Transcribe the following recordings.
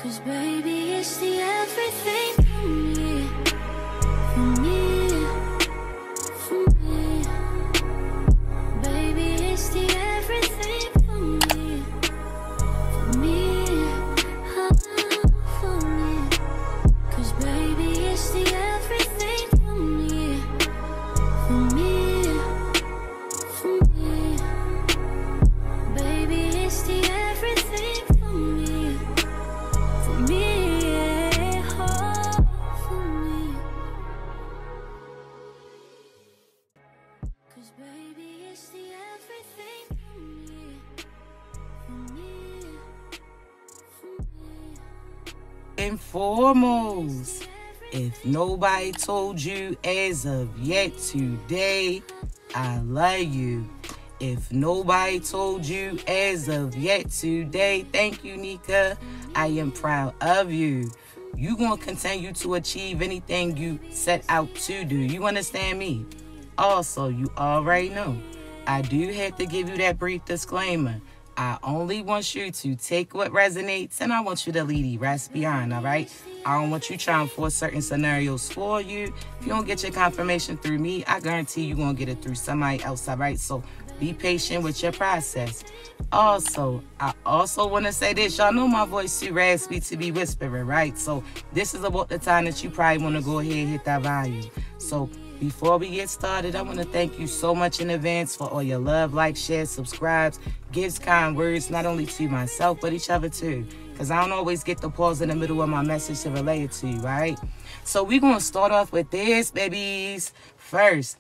'Cause baby, it's the everything for me, for me, for me. Baby, it's the everything for me, for me, for me. 'Cause baby, it's the everything for me, for me, for me. Baby, it's the everything for me, for me, oh, for me. 'Cause baby, it's the everything for me, for me, for me. And foremost, if nobody told you as of yet today, I love you. If nobody told you as of yet today, thank you, Nika. I am proud of you. You gonna continue to achieve anything you set out to do. You understand me? Also, you already know, I do have to give you that brief disclaimer. I only want you to take what resonates, and I want you to leave the rest behind, all right? I don't want you trying to force certain scenarios for you. If you don't get your confirmation through me, I guarantee you're going to get it through somebody else, all right? So be patient with your process. Also, I also want to say this. Y'all know my voice too raspy to be whispering, right? So this is about the time that you probably want to go ahead and hit that volume. So before we get started, I want to thank you so much in advance for all your love, like, share, subscribes, gives, kind words, not only to myself, but each other too. Because I don't always get the pause in the middle of my message to relay it to you, right? So we're going to start off with this, babies. First,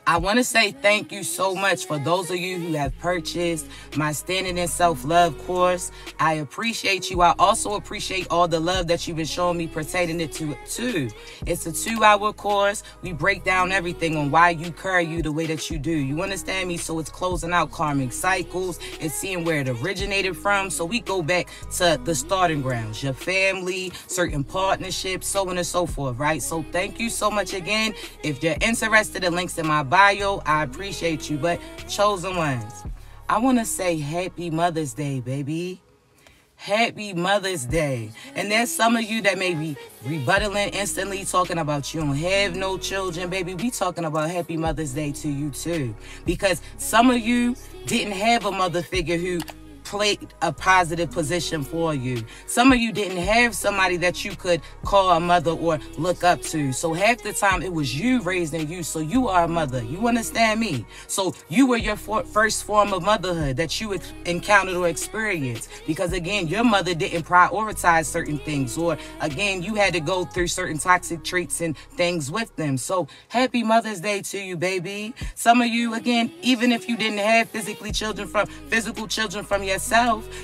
I want to say thank you so much for those of you who have purchased my Standing in Self-Love course. I appreciate you. I also appreciate all the love that you've been showing me pertaining it to it too. It's a 2-hour course. We break down everything on why you carry you the way that you do. You understand me? So it's closing out karmic cycles. It's seeing where it originated from. So we go back to the starting grounds, your family, certain partnerships, so on and so forth, right? So thank you so much again. If you're interested, the links in my bio, I appreciate you. But chosen ones, I want to say happy Mother's Day, baby. Happy Mother's Day. And there's some of you that may be rebuttaling instantly, talking about you don't have no children, baby. We talking about happy Mother's Day to you too, because some of you didn't have a mother figure who played a positive position for you. Some of you didn't have somebody that you could call a mother or look up to. So half the time it was you raising you. So you are a mother. You understand me? So you were your first form of motherhood that you encountered or experienced. Because again, your mother didn't prioritize certain things. Or again, you had to go through certain toxic traits and things with them. So happy Mother's Day to you, baby. Some of you, again, even if you didn't have physical children from yourself,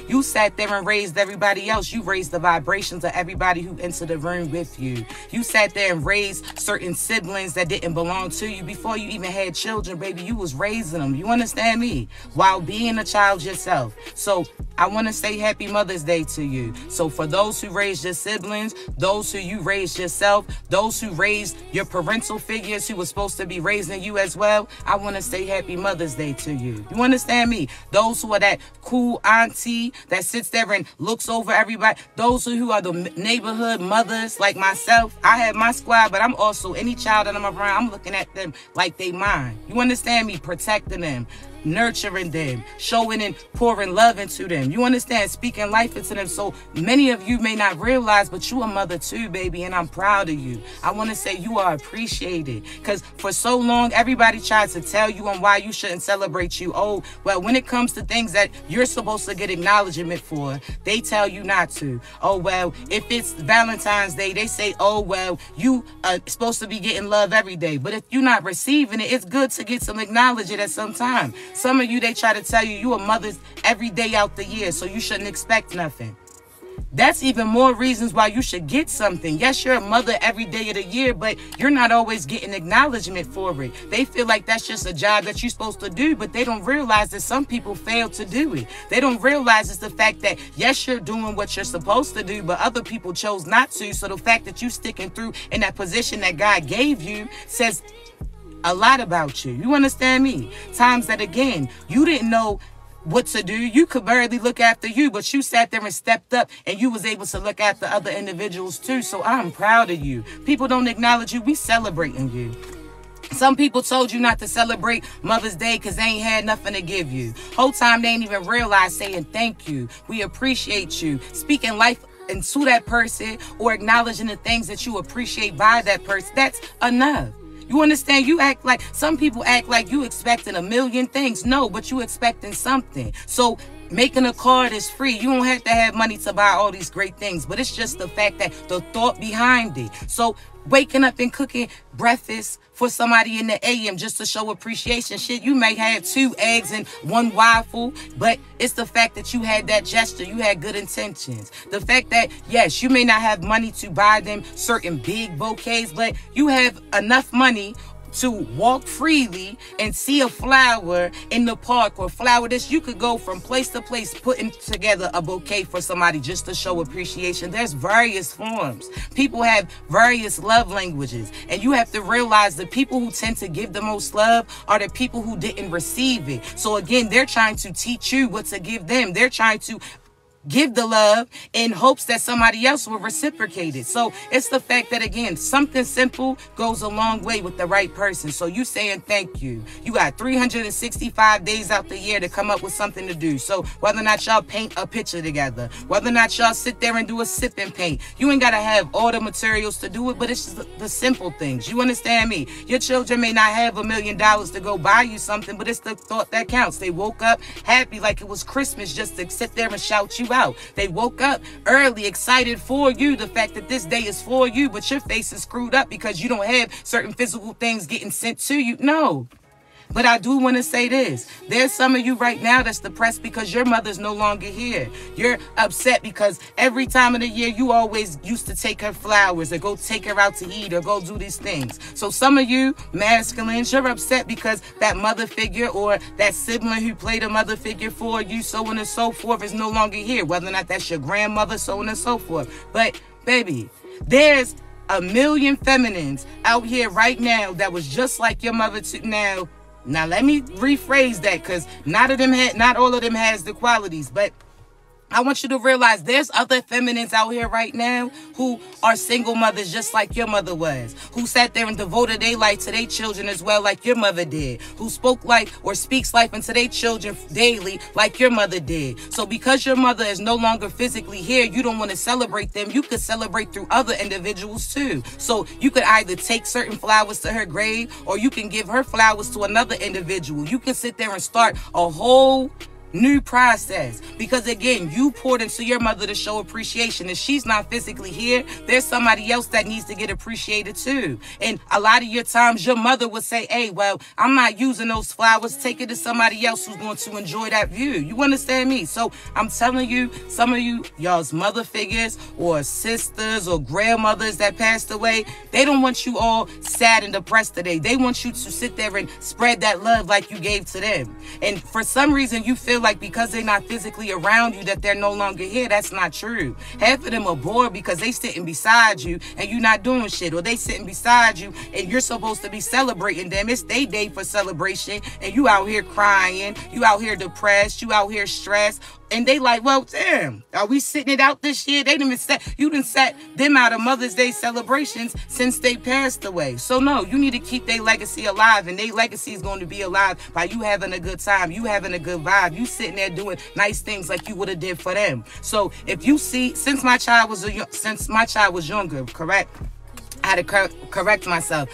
you sat there and raised everybody else. You raised the vibrations of everybody who entered the room with you. You sat there and raised certain siblings that didn't belong to you before you even had children, baby. You was raising them. You understand me? While being a child yourself. So I want to say happy Mother's Day to you. So for those who raised your siblings, those who you raised yourself, those who raised your parental figures who were supposed to be raising you as well, I want to say happy Mother's Day to you. You understand me? Those who are that cool auntie that sits there and looks over everybody, those who are the neighborhood mothers like myself. I have my squad, but I'm also any child that I'm around, I'm looking at them like they mine. You understand me? Protecting them, nurturing them, showing and pouring love into them. You understand? Speaking life into them. So many of you may not realize, but you a mother too, baby, and I'm proud of you. I want to say you are appreciated, because for so long, everybody tries to tell you on why you shouldn't celebrate you. Oh, well, when it comes to things that you're supposed to get acknowledgement for, they tell you not to. Oh, well, if it's Valentine's Day, they say, oh, well, you are supposed to be getting love every day. But if you're not receiving it, it's good to get some acknowledgement at some time. Some of you, they try to tell you you are mothers every day out the year, so you shouldn't expect nothing. That's even more reasons why you should get something. Yes, you're a mother every day of the year, but you're not always getting acknowledgement for it. They feel like that's just a job that you're supposed to do, but they don't realize that some people fail to do it. They don't realize it's the fact that, yes, you're doing what you're supposed to do, but other people chose not to. So the fact that you sticking through in that position that God gave you says a lot about you. You understand me? Times that, again, you didn't know what to do. You could barely look after you, but you sat there and stepped up, and you was able to look after other individuals too. So I'm proud of you. People don't acknowledge you. We celebrating you. Some people told you not to celebrate Mother's Day because they ain't had nothing to give you. Whole time they ain't even realize saying thank you. We appreciate you. Speaking life into that person or acknowledging the things that you appreciate by that person. That's enough. You understand? You act like, some people act like you expecting a million things. No, but you expecting something. So making a card is free. You don't have to have money to buy all these great things, but it's just the fact that the thought behind it. So waking up and cooking breakfast for somebody in the AM just to show appreciation. Shit, you may have 2 eggs and 1 waffle, but it's the fact that you had that gesture. You had good intentions. The fact that, yes, you may not have money to buy them certain big bouquets, but you have enough money to walk freely and see a flower in the park or flower this. You could go from place to place putting together a bouquet for somebody just to show appreciation. There's various forms. People have various love languages, and you have to realize the people who tend to give the most love are the people who didn't receive it. So again, they're trying to teach you what to give them. They're trying to give the love in hopes that somebody else will reciprocate it. So it's the fact that, again, something simple goes a long way with the right person. So you saying thank you. You got 365 days out the year to come up with something to do. So whether or not y'all paint a picture together, whether or not y'all sit there and do a sip and paint, you ain't got to have all the materials to do it, but it's just the simple things. You understand me? Your children may not have $1 million to go buy you something, but it's the thought that counts. They woke up happy like it was Christmas just to sit there and shout you out. They woke up early, excited for you, the fact that this day is for you, but your face is screwed up because you don't have certain physical things getting sent to you. No. But I do want to say this. There's some of you right now that's depressed because your mother's no longer here. You're upset because every time of the year you always used to take her flowers or go take her out to eat or go do these things. So some of you masculines, you're upset because that mother figure or that sibling who played a mother figure for you, so on and so forth, is no longer here. Whether or not that's your grandmother, so on and so forth. But baby, there's a million feminines out here right now that was just like your mother Now let me rephrase that, because not all of them has the qualities, but I want you to realize there's other feminines out here right now who are single mothers just like your mother was, who sat there and devoted their life to their children as well like your mother did, who spoke life or speaks life into their children daily like your mother did. So because your mother is no longer physically here, you don't want to celebrate them. You could celebrate through other individuals too. So you could either take certain flowers to her grave, or you can give her flowers to another individual. You can sit there and start a whole new process, because again, you poured into your mother to show appreciation. If she's not physically here, there's somebody else that needs to get appreciated too. And a lot of your times your mother would say, hey, well, I'm not using those flowers, take it to somebody else who's going to enjoy that view. You understand me? So I'm telling you, some of you, y'all's mother figures or sisters or grandmothers that passed away, they don't want you all sad and depressed today. They want you to sit there and spread that love like you gave to them. And for some reason you feel like because they're not physically around you that they're no longer here. That's not true. Half of them are bored because they sitting beside you and you're not doing shit, or they sitting beside you and you're supposed to be celebrating them. It's their day for celebration and you out here crying, you out here depressed, you out here stressed. And they like, well, damn, are we sitting it out this year? You done set them out of Mother's Day celebrations since they passed away. So no, you need to keep their legacy alive, and their legacy is going to be alive by you having a good time, you having a good vibe, you sitting there doing nice things like you would have did for them. So if you see, since my child was younger, correct? I had to correct myself.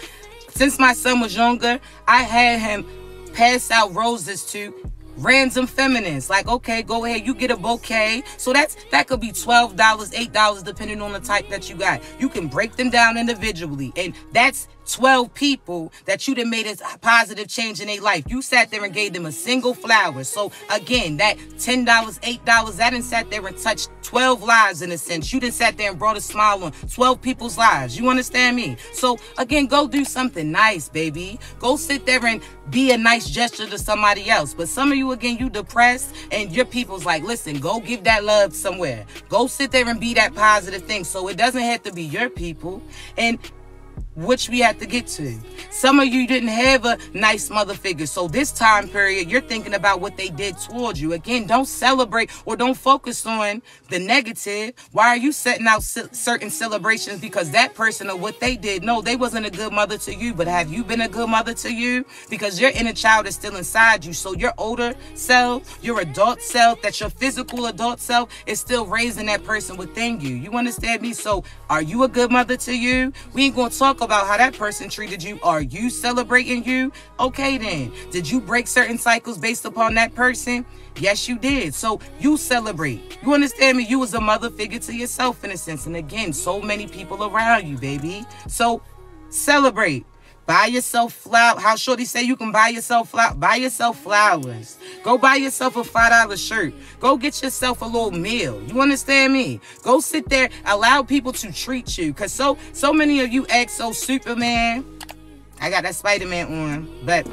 Since my son was younger, I had him pass out roses to random feminines. Like, okay, go ahead, you get a bouquet. So that could be $12, $8, depending on the type that you got. You can break them down individually, and that's 12 people that you done made a positive change in their life. You sat there and gave them a single flower. So again, that $10, $8, that done sat there and touched 12 lives in a sense. You done sat there and brought a smile on 12 people's lives. You understand me? So again, go do something nice, baby. Go sit there and be a nice gesture to somebody else. But some of you, again, you depressed and your people's like, listen, go give that love somewhere. Go sit there and be that positive thing. So it doesn't have to be your people. And which we have to get to. Some of you didn't have a nice mother figure. So this time period, you're thinking about what they did towards you. Again, don't celebrate or don't focus on the negative. Why are you setting out certain celebrations because that person or what they did? No, they wasn't a good mother to you, but have you been a good mother to you? Because your inner child is still inside you. So your older self, your adult self, that your physical adult self is still raising that person within you. You understand me? So are you a good mother to you? We ain't going to talk about how that person treated you. Are you celebrating you? Okay then. Did you break certain cycles based upon that person? Yes, you did. So you celebrate. You understand me? You was a mother figure to yourself in a sense. And again, so many people around you, baby. So celebrate. Buy yourself flowers. How Shorty say you can buy yourself flowers? Buy yourself flowers. Go buy yourself a $5 shirt. Go get yourself a little meal. You understand me? Go sit there. Allow people to treat you. Because so many of you act so Superman. I got that Spider-Man on. But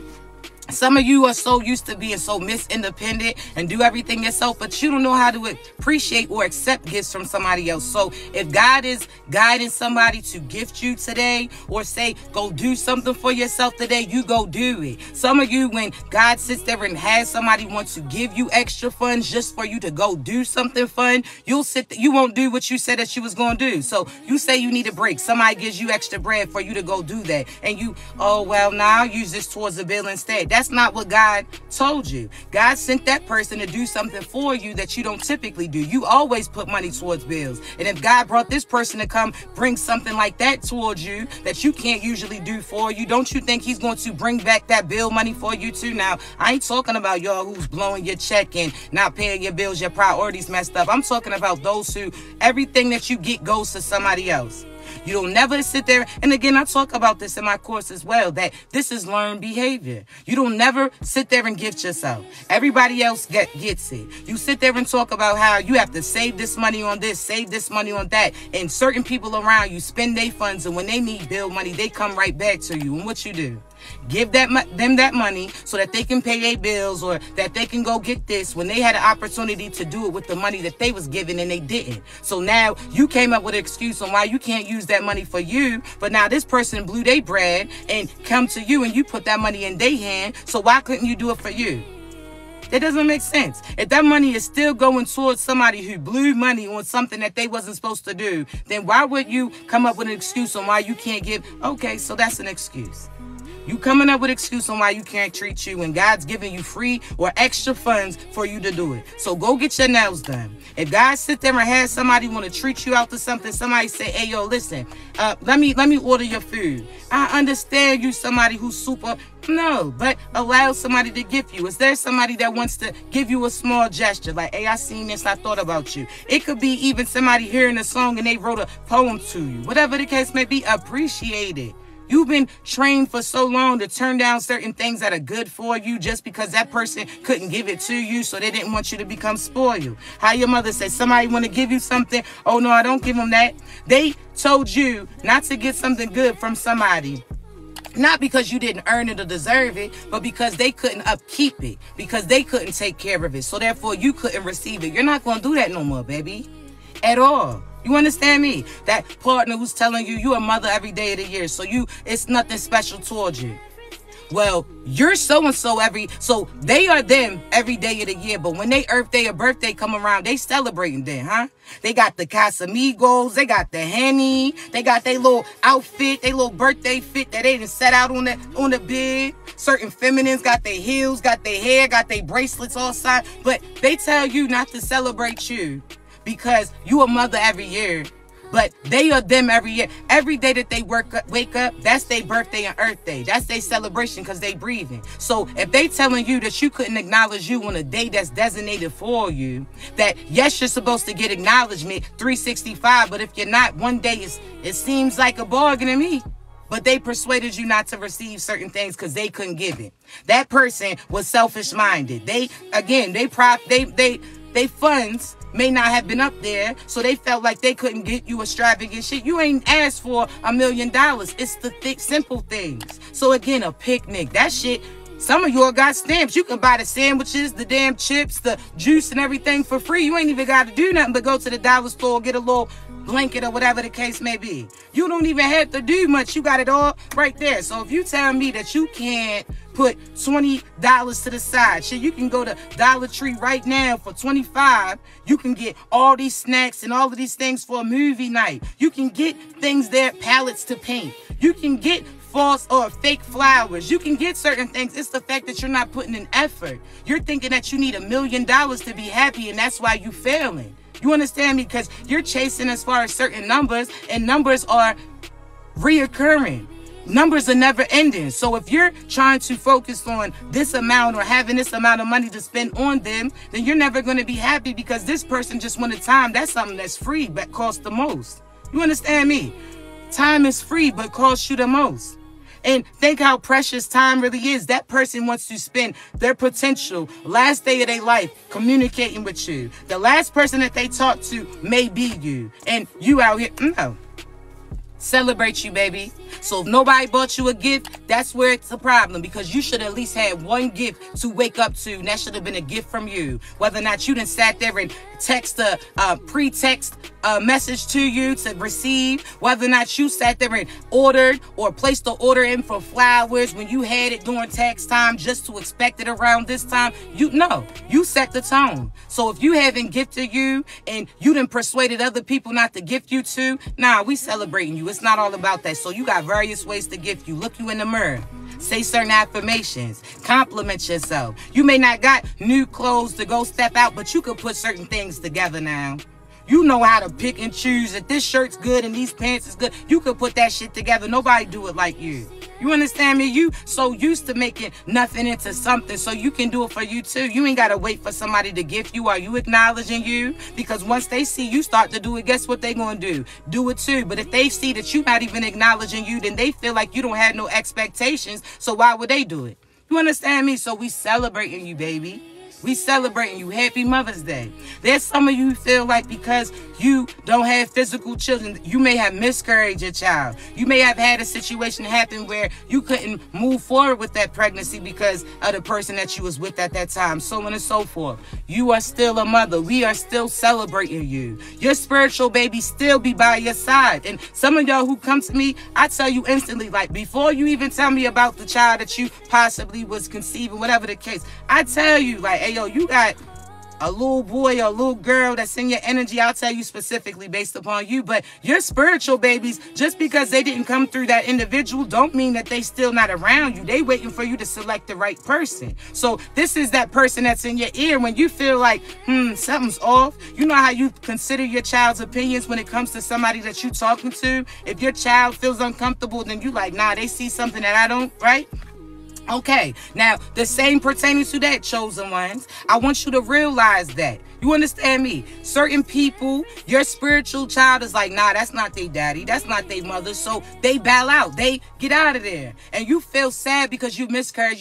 some of you are so used to being so independent and do everything yourself, but you don't know how to appreciate or accept gifts from somebody else. So if God is guiding somebody to gift you today or say, go do something for yourself today, you go do it. Some of you, when God sits there and has somebody want to give you extra funds just for you to go do something fun, you won't do what you said that you was going to do. So you say you need a break. Somebody gives you extra bread for you to go do that. And you, oh, well, now I'll use this towards the bill instead. That's not what God told you. God sent that person to do something for you that you don't typically do. You always put money towards bills. And if God brought this person to come bring something like that towards you that you can't usually do for you, don't you think he's going to bring back that bill money for you too? Now, I ain't talking about y'all who's blowing your check and not paying your bills, your priorities messed up. I'm talking about those who everything that you get goes to somebody else. You don't never sit there. And again, I talk about this in my course as well, that this is learned behavior. You don't never sit there and gift yourself. Everybody else gets it. You sit there and talk about how you have to save this money on this, save this money on that. And certain people around you spend their funds. And when they need bill money, they come right back to you. And what you do? Give them that money so that they can pay their bills or that they can go get this when they had an opportunity to do it with the money that they was given and they didn't. So now you came up with an excuse on why you can't use that money for you, but now this person blew their bread and come to you and you put that money in their hand. So why couldn't you do it for you? That doesn't make sense. If that money is still going towards somebody who blew money on something that they wasn't supposed to do, then why would you come up with an excuse on why you can't give? Okay, so that's an excuse. You coming up with excuse on why you can't treat you when God's giving you free or extra funds for you to do it. So go get your nails done. If God sit there and has somebody want to treat you out to something, somebody say, hey, yo, listen, let me order your food. I understand you somebody who's super. No, but allow somebody to gift you. Is there somebody that wants to give you a small gesture? Like, hey, I seen this, I thought about you. It could be even somebody hearing a song and they wrote a poem to you. Whatever the case may be, appreciate it. You've been trained for so long to turn down certain things that are good for you just because that person couldn't give it to you, so they didn't want you to become spoiled. How your mother said, somebody want to give you something? Oh, no, I don't give them that. They told you not to get something good from somebody. Not because you didn't earn it or deserve it, but because they couldn't upkeep it, because they couldn't take care of it. So therefore, you couldn't receive it. You're not going to do that no more, baby, at all. You understand me? That partner who's telling you you're a mother every day of the year, so it's nothing special towards you. Well, you're so-and-so so they are them every day of the year, but when they Earth Day or birthday come around, they celebrating then, huh? They got the Casamigos, they got the Henny, they got their little outfit, their little birthday fit that they done set out on the bed. Certain feminines got their heels, got their hair, got their bracelets all side, but they tell you not to celebrate you. Because you a mother every year, but they are them every year. Every day that they wake up, that's their birthday and Earth Day. That's their celebration because they breathing. So if they telling you that you couldn't acknowledge you on a day that's designated for you, that yes, you're supposed to get acknowledgement 365, but if you're not, one day it seems like a bargain to me. But they persuaded you not to receive certain things because they couldn't give it. That person was selfish minded. They funds may not have been up there, so they felt like they couldn't get you extravagant shit. You ain't asked for $1 million. It's the simple things. So again, a picnic, that shit, Some of y'all got stamps. You can buy the sandwiches, the damn chips, the juice and everything for free. You ain't even got to do nothing but go to the dollar store, get a little blanket or whatever the case may be. You don't even have to do much. You got it all right there. So if you tell me that you can't put $20 to the side, shit, you can go to Dollar Tree right now for $25. You can get all these snacks and all of these things for a movie night. You can get things there, palettes to paint. You can get false or fake flowers. You can get certain things. It's the fact that you're not putting in effort. You're thinking that you need $1 million to be happy, and that's why you failing. You understand me? Because you're chasing as far as certain numbers, and numbers are reoccurring. Numbers are never ending. So if you're trying to focus on this amount or having this amount of money to spend on them, then you're never going to be happy, because this person just wanted time. That's something that's free but costs the most. You understand me? Time is free but costs you the most. And think how precious time really is. That person wants to spend their potential last day of their life communicating with you. The last person that they talk to may be you. And you out here, no. Celebrate you, baby. So if nobody bought you a gift, that's where it's a problem, because you should at least have one gift to wake up to, and that should have been a gift from you. Whether or not you done sat there and text a pre-text message to you to receive, whether or not you sat there and ordered or placed the order in for flowers when you had it during tax time just to expect it around this time, you set the tone. So if you haven't gifted you and you done persuaded other people not to gift you to, nah, we celebrating you. It's not all about that. So you got various ways to gift you. Look you in the mirror. Say certain affirmations. Compliment yourself. You may not got new clothes to go step out, but you could put certain things together now. You know how to pick and choose. If this shirt's good and these pants is good, you could put that shit together. Nobody do it like you. You understand me? You so used to making nothing into something, so you can do it for you too. You ain't got to wait for somebody to gift you. Are you acknowledging you? Because once they see you start to do it, guess what they going to do? Do it too. But if they see that you're not even acknowledging you, then they feel like you don't have no expectations. So why would they do it? You understand me? So we celebrating you, baby. We celebrating you. Happy Mother's Day. There's some of you who feel like because you don't have physical children, you may have miscarried your child. You may have had a situation happen where you couldn't move forward with that pregnancy because of the person that you was with at that time, so on and so forth. You are still a mother. We are still celebrating you. Your spiritual baby still be by your side. And some of y'all who come to me, I tell you instantly, like before you even tell me about the child that you possibly was conceiving, whatever the case, I tell you like, hey, yo, you got a little boy or a little girl that's in your energy. I'll tell you specifically based upon you. But your spiritual babies, just because they didn't come through that individual, don't mean that they still not around you. They waiting for you to select the right person. So this is that person that's in your ear when you feel like, something's off. You know how you consider your child's opinions when it comes to somebody that you talking to? If your child feels uncomfortable, then you like, nah, they see something that I don't, right? Okay, now the same pertaining to that, chosen ones. I want you to realize that. You understand me? Certain people, your spiritual child is like, nah, that's not their daddy. That's not their mother. So they bail out. They get out of there. And you feel sad because you miscarried.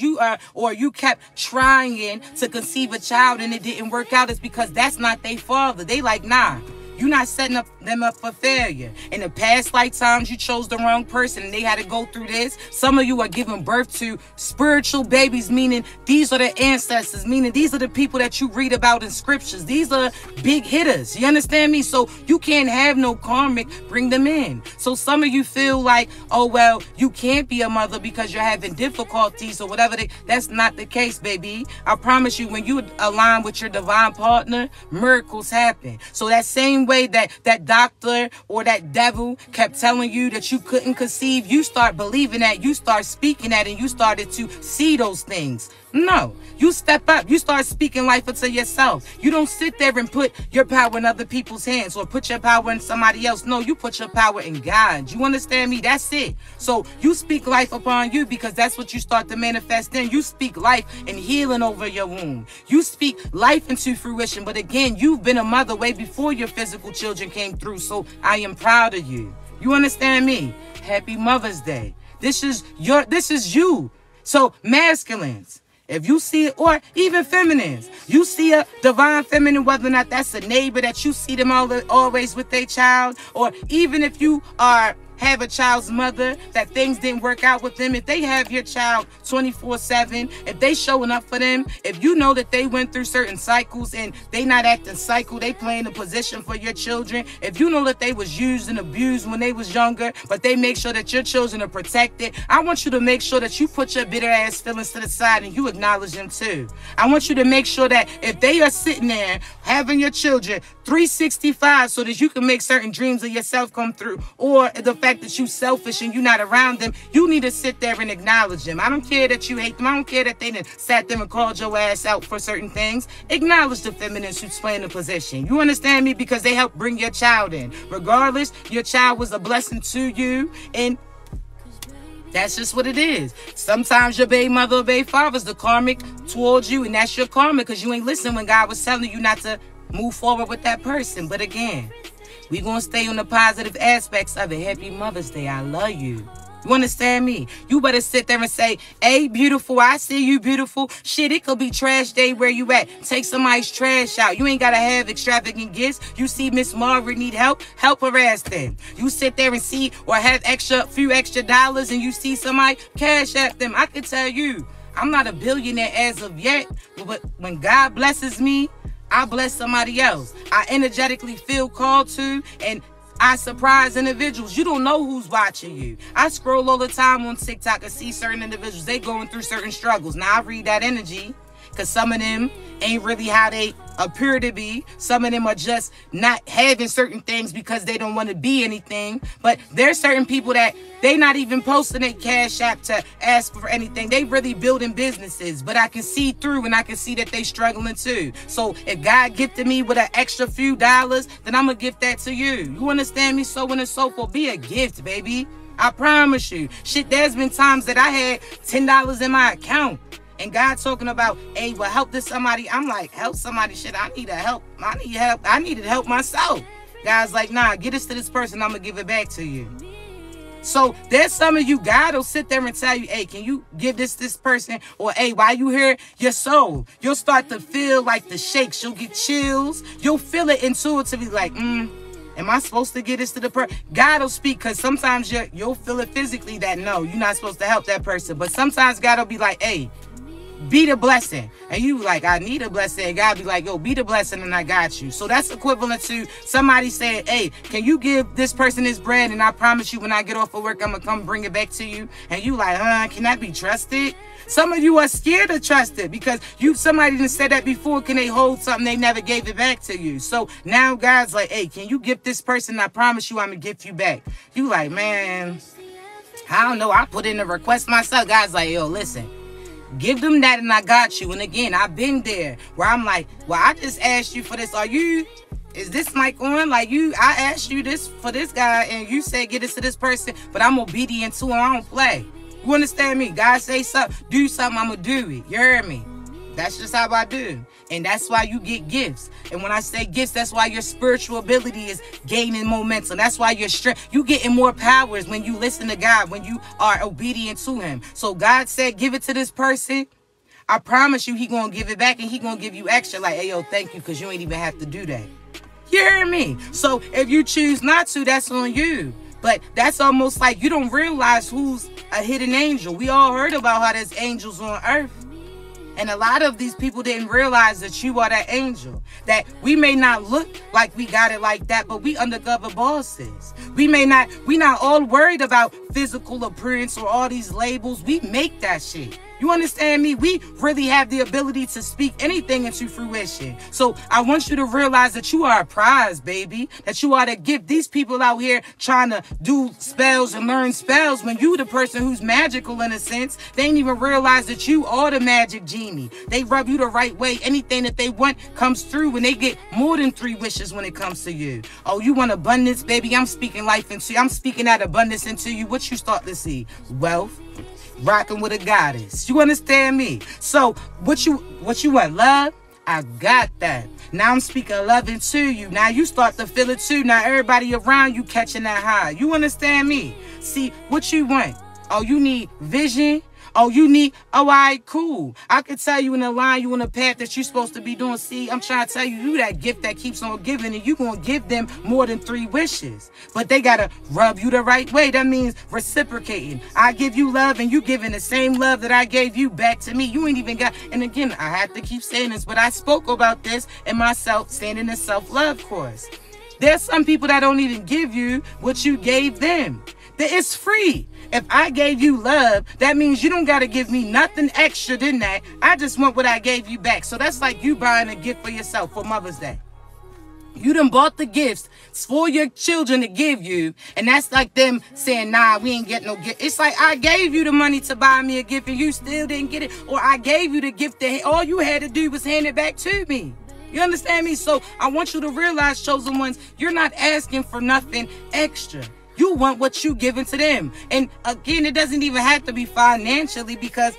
Or you kept trying to conceive a child and it didn't work out. It's because that's not their father. They like, nah. You're not setting them up for failure. In the past lifetimes, you chose the wrong person and they had to go through this. Some of you are giving birth to spiritual babies, meaning these are the ancestors, meaning these are the people that you read about in scriptures. These are big hitters. You understand me? So you can't have no karmic bring them in. So some of you feel like, oh, well, you can't be a mother because you're having difficulties or whatever. That's not the case, baby. I promise you, when you align with your divine partner, miracles happen. So that same way that doctor or that devil kept telling you that you couldn't conceive, you start believing that, you start speaking that, and you started to see those things. No, you step up. You start speaking life into yourself. You don't sit there and put your power in other people's hands or put your power in somebody else. No, you put your power in God. You understand me? That's it. So you speak life upon you because that's what you start to manifest in. You speak life and healing over your womb. You speak life into fruition. But again, you've been a mother way before your physical children came through. So I am proud of you. You understand me? Happy Mother's Day. This is you. So masculines, if you see it, or even feminines, you see a divine feminine, whether or not that's a neighbor that you see them always with their child, or even if you are have a child's mother, that things didn't work out with them, if they have your child 24/7, if they showing up for them, if you know that they went through certain cycles and they not acting cycle, they playing a position for your children, if you know that they was used and abused when they was younger, but they make sure that your children are protected, I want you to make sure that you put your bitter ass feelings to the side and you acknowledge them too. I want you to make sure that if they are sitting there having your children 365 so that you can make certain dreams of yourself come through, or the fact that you selfish and you're not around them, you need to sit there and acknowledge them. I don't care that you hate them. I don't care that they done sat them and called your ass out for certain things. Acknowledge the feminists who's playing the position. You understand me? Because they help bring your child in. Regardless, your child was a blessing to you, and that's just what it is. Sometimes your baby mother or baby father's the karmic towards you, and that's your karma because you ain't listening when God was telling you not to move forward with that person. But again, we gonna stay on the positive aspects of it. Happy Mother's Day. I love you. You understand me? You better sit there and say, hey, beautiful, I see you, beautiful. Shit, it could be trash day where you at. Take somebody's trash out. You ain't got to have extravagant gifts. You see Miss Margaret need help her ass them. You sit there and see or have few extra dollars and you see somebody, cash at them. I can tell you, I'm not a billionaire as of yet, but when God blesses me, I bless somebody else. I energetically feel called to, and I surprise individuals. You don't know who's watching you. I scroll all the time on TikTok and see certain individuals. They going through certain struggles. Now, I read that energy because some of them ain't really how they appear to be. Some of them are just not having certain things because they don't want to be anything. But there's certain people that they not even posting their cash app to ask for anything. They really building businesses. But I can see through and I can see that they struggling too. So if God gifted me with an extra few dollars, then I'm going to gift that to you. You understand me? So on and so forth. Be a gift, baby. I promise you. Shit, there's been times that I had $10 in my account. And God talking about, hey, well, help this somebody. I'm like, help somebody? Shit, I need help. I need help. I needed help myself. God's like, nah, get this to this person. I'm going to give it back to you. So there's some of you, God will sit there and tell you, hey, can you give this person? Or, hey, while you here, your soul, you'll start to feel like the shakes. You'll get chills. You'll feel it intuitively like, am I supposed to give this to the person? God will speak, because sometimes you'll feel it physically that, no, you're not supposed to help that person. But sometimes God will be like, hey, be the blessing. And you like, I need a blessing. And God be like, yo, be the blessing and I got you. So that's equivalent to somebody saying, hey, can you give this person this bread? And I promise you when I get off of work, I'm going to come bring it back to you. And you like, can that be trusted? Some of you are scared to trust it because somebody done said that before. Can they hold something? They never gave it back to you. So now God's like, hey, can you give this person? I promise you I'm going to give you back. You like, man, I don't know. I put in a request myself. God's like, yo, listen. Give them that and I got you. And again, I've been there where I'm like, well, I just asked you for this. Is this mic on? Like I asked you this for this guy and you said get this to this person, but I'm obedient to him. I don't play. You understand me? God say something, do something, I'm going to do it. You heard me? That's just how I do. And that's why you get gifts. And when I say gifts, that's why your spiritual ability is gaining momentum. That's why your strength, you getting more powers when you listen to God, when you are obedient to him. So God said, give it to this person. I promise you, he going to give it back and he going to give you extra. Like, hey, yo, thank you, because you ain't even have to do that. You hear me? So if you choose not to, that's on you. But that's almost like you don't realize who's a hidden angel. We all heard about how there's angels on earth. And a lot of these people didn't realize that you are that angel. That we may not look like we got it like that, but we undercover bosses. We not all worried about physical appearance or all these labels. We make that shit. You understand me? We really have the ability to speak anything into fruition. So I want you to realize that you are a prize, baby. That you are the gift. These people out here trying to do spells and learn spells when you the person who's magical in a sense. They ain't even realize that you are the magic genie. They rub you the right way. Anything that they want comes through when they get more than 3 wishes when it comes to you. Oh, you want abundance, baby? I'm speaking life into you. I'm speaking that abundance into you. What you start to see? Wealth. Rocking with a goddess. You understand me? So what you want? Love? I got that. Now I'm speaking love into you. Now you start to feel it too. Now everybody around you catching that high. You understand me? See what you want? Oh, you need vision. Oh, you need, oh, all right, cool. I could tell you in the line, you in the path that you're supposed to be doing. See, I'm trying to tell you, you that gift that keeps on giving, and you going to give them more than 3 wishes. But they got to rub you the right way. That means reciprocating. I give you love, and you giving the same love that I gave you back to me. You ain't even got, and again, I have to keep saying this, but I spoke about this in my standing in self-love course. There's some people that don't even give you what you gave them. It's free. If I gave you love, that means you don't got to give me nothing extra than that. I just want what I gave you back. So that's like you buying a gift for yourself for Mother's Day. You done bought the gifts for your children to give you, and that's like them saying, nah, we ain't get no gift. It's like I gave you the money to buy me a gift and you still didn't get it. Or I gave you the gift that all you had to do was hand it back to me. You understand me? So I want you to realize, chosen ones, you're not asking for nothing extra. You want what you giving to them. And again, it doesn't even have to be financially, because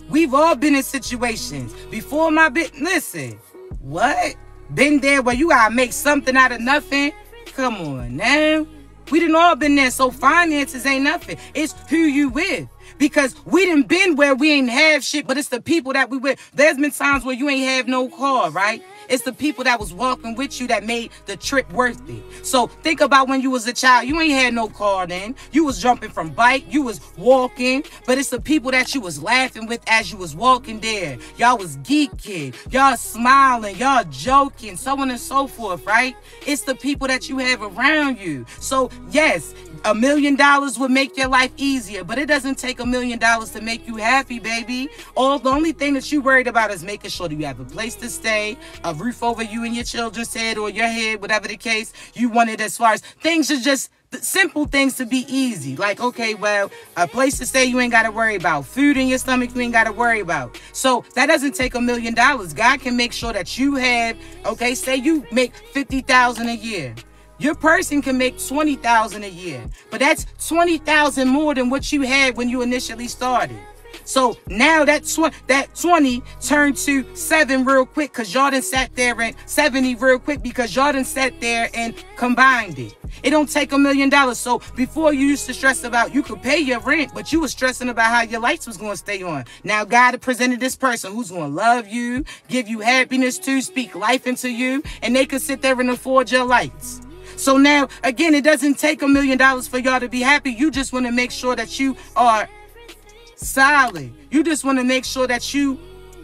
we've all been in situations before my listen, what? Been there where you gotta make something out of nothing? Come on now. We done all been there. So finances ain't nothing. It's who you with. Because we done been where we ain't have shit, but it's the people that we with. There's been times where you ain't have no car, right? It's the people that was walking with you that made the trip worth it. So think about when you was a child. You ain't had no car then. You was jumping from bike. You was walking. But it's the people that you was laughing with as you was walking there. Y'all was geeking. Y'all smiling. Y'all joking. So on and so forth, right? It's the people that you have around you. So yes, $1 million would make your life easier. But it doesn't take $1 million to make you happy, baby. The only thing that you worried about is making sure that you have a place to stay, a roof over you and your children's head or your head, whatever the case. You want it as far as things are just simple things to be easy. Like, okay, well, a place to stay you ain't got to worry about. Food in your stomach you ain't got to worry about. So that doesn't take $1 million. God can make sure that you have, okay, say you make $50,000 a year. Your person can make $20,000 a year, but that's $20,000 more than what you had when you initially started. So now that 20 turned to 7 real quick, because y'all done sat there, and 70 real quick because y'all done sat there and combined it. It don't take $1 million. So before you used to stress about you could pay your rent, but you was stressing about how your lights was going to stay on. Now God presented this person who's going to love you, give you happiness too, speak life into you, and they could sit there and afford your lights. So now, again, it doesn't take $1 million for y'all to be happy. You just want to make sure that you are solid. You just want to make sure that you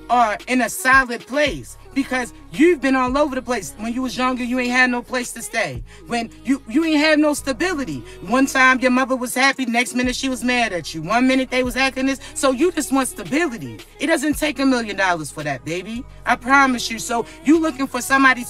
are in a solid place, because you've been all over the place. When you was younger, you ain't had no place to stay. When you ain't had no stability. One time your mother was happy, next minute she was mad at you. One minute they was acting this. So you just want stability. It doesn't take $1 million for that, baby. I promise you. So you looking for somebody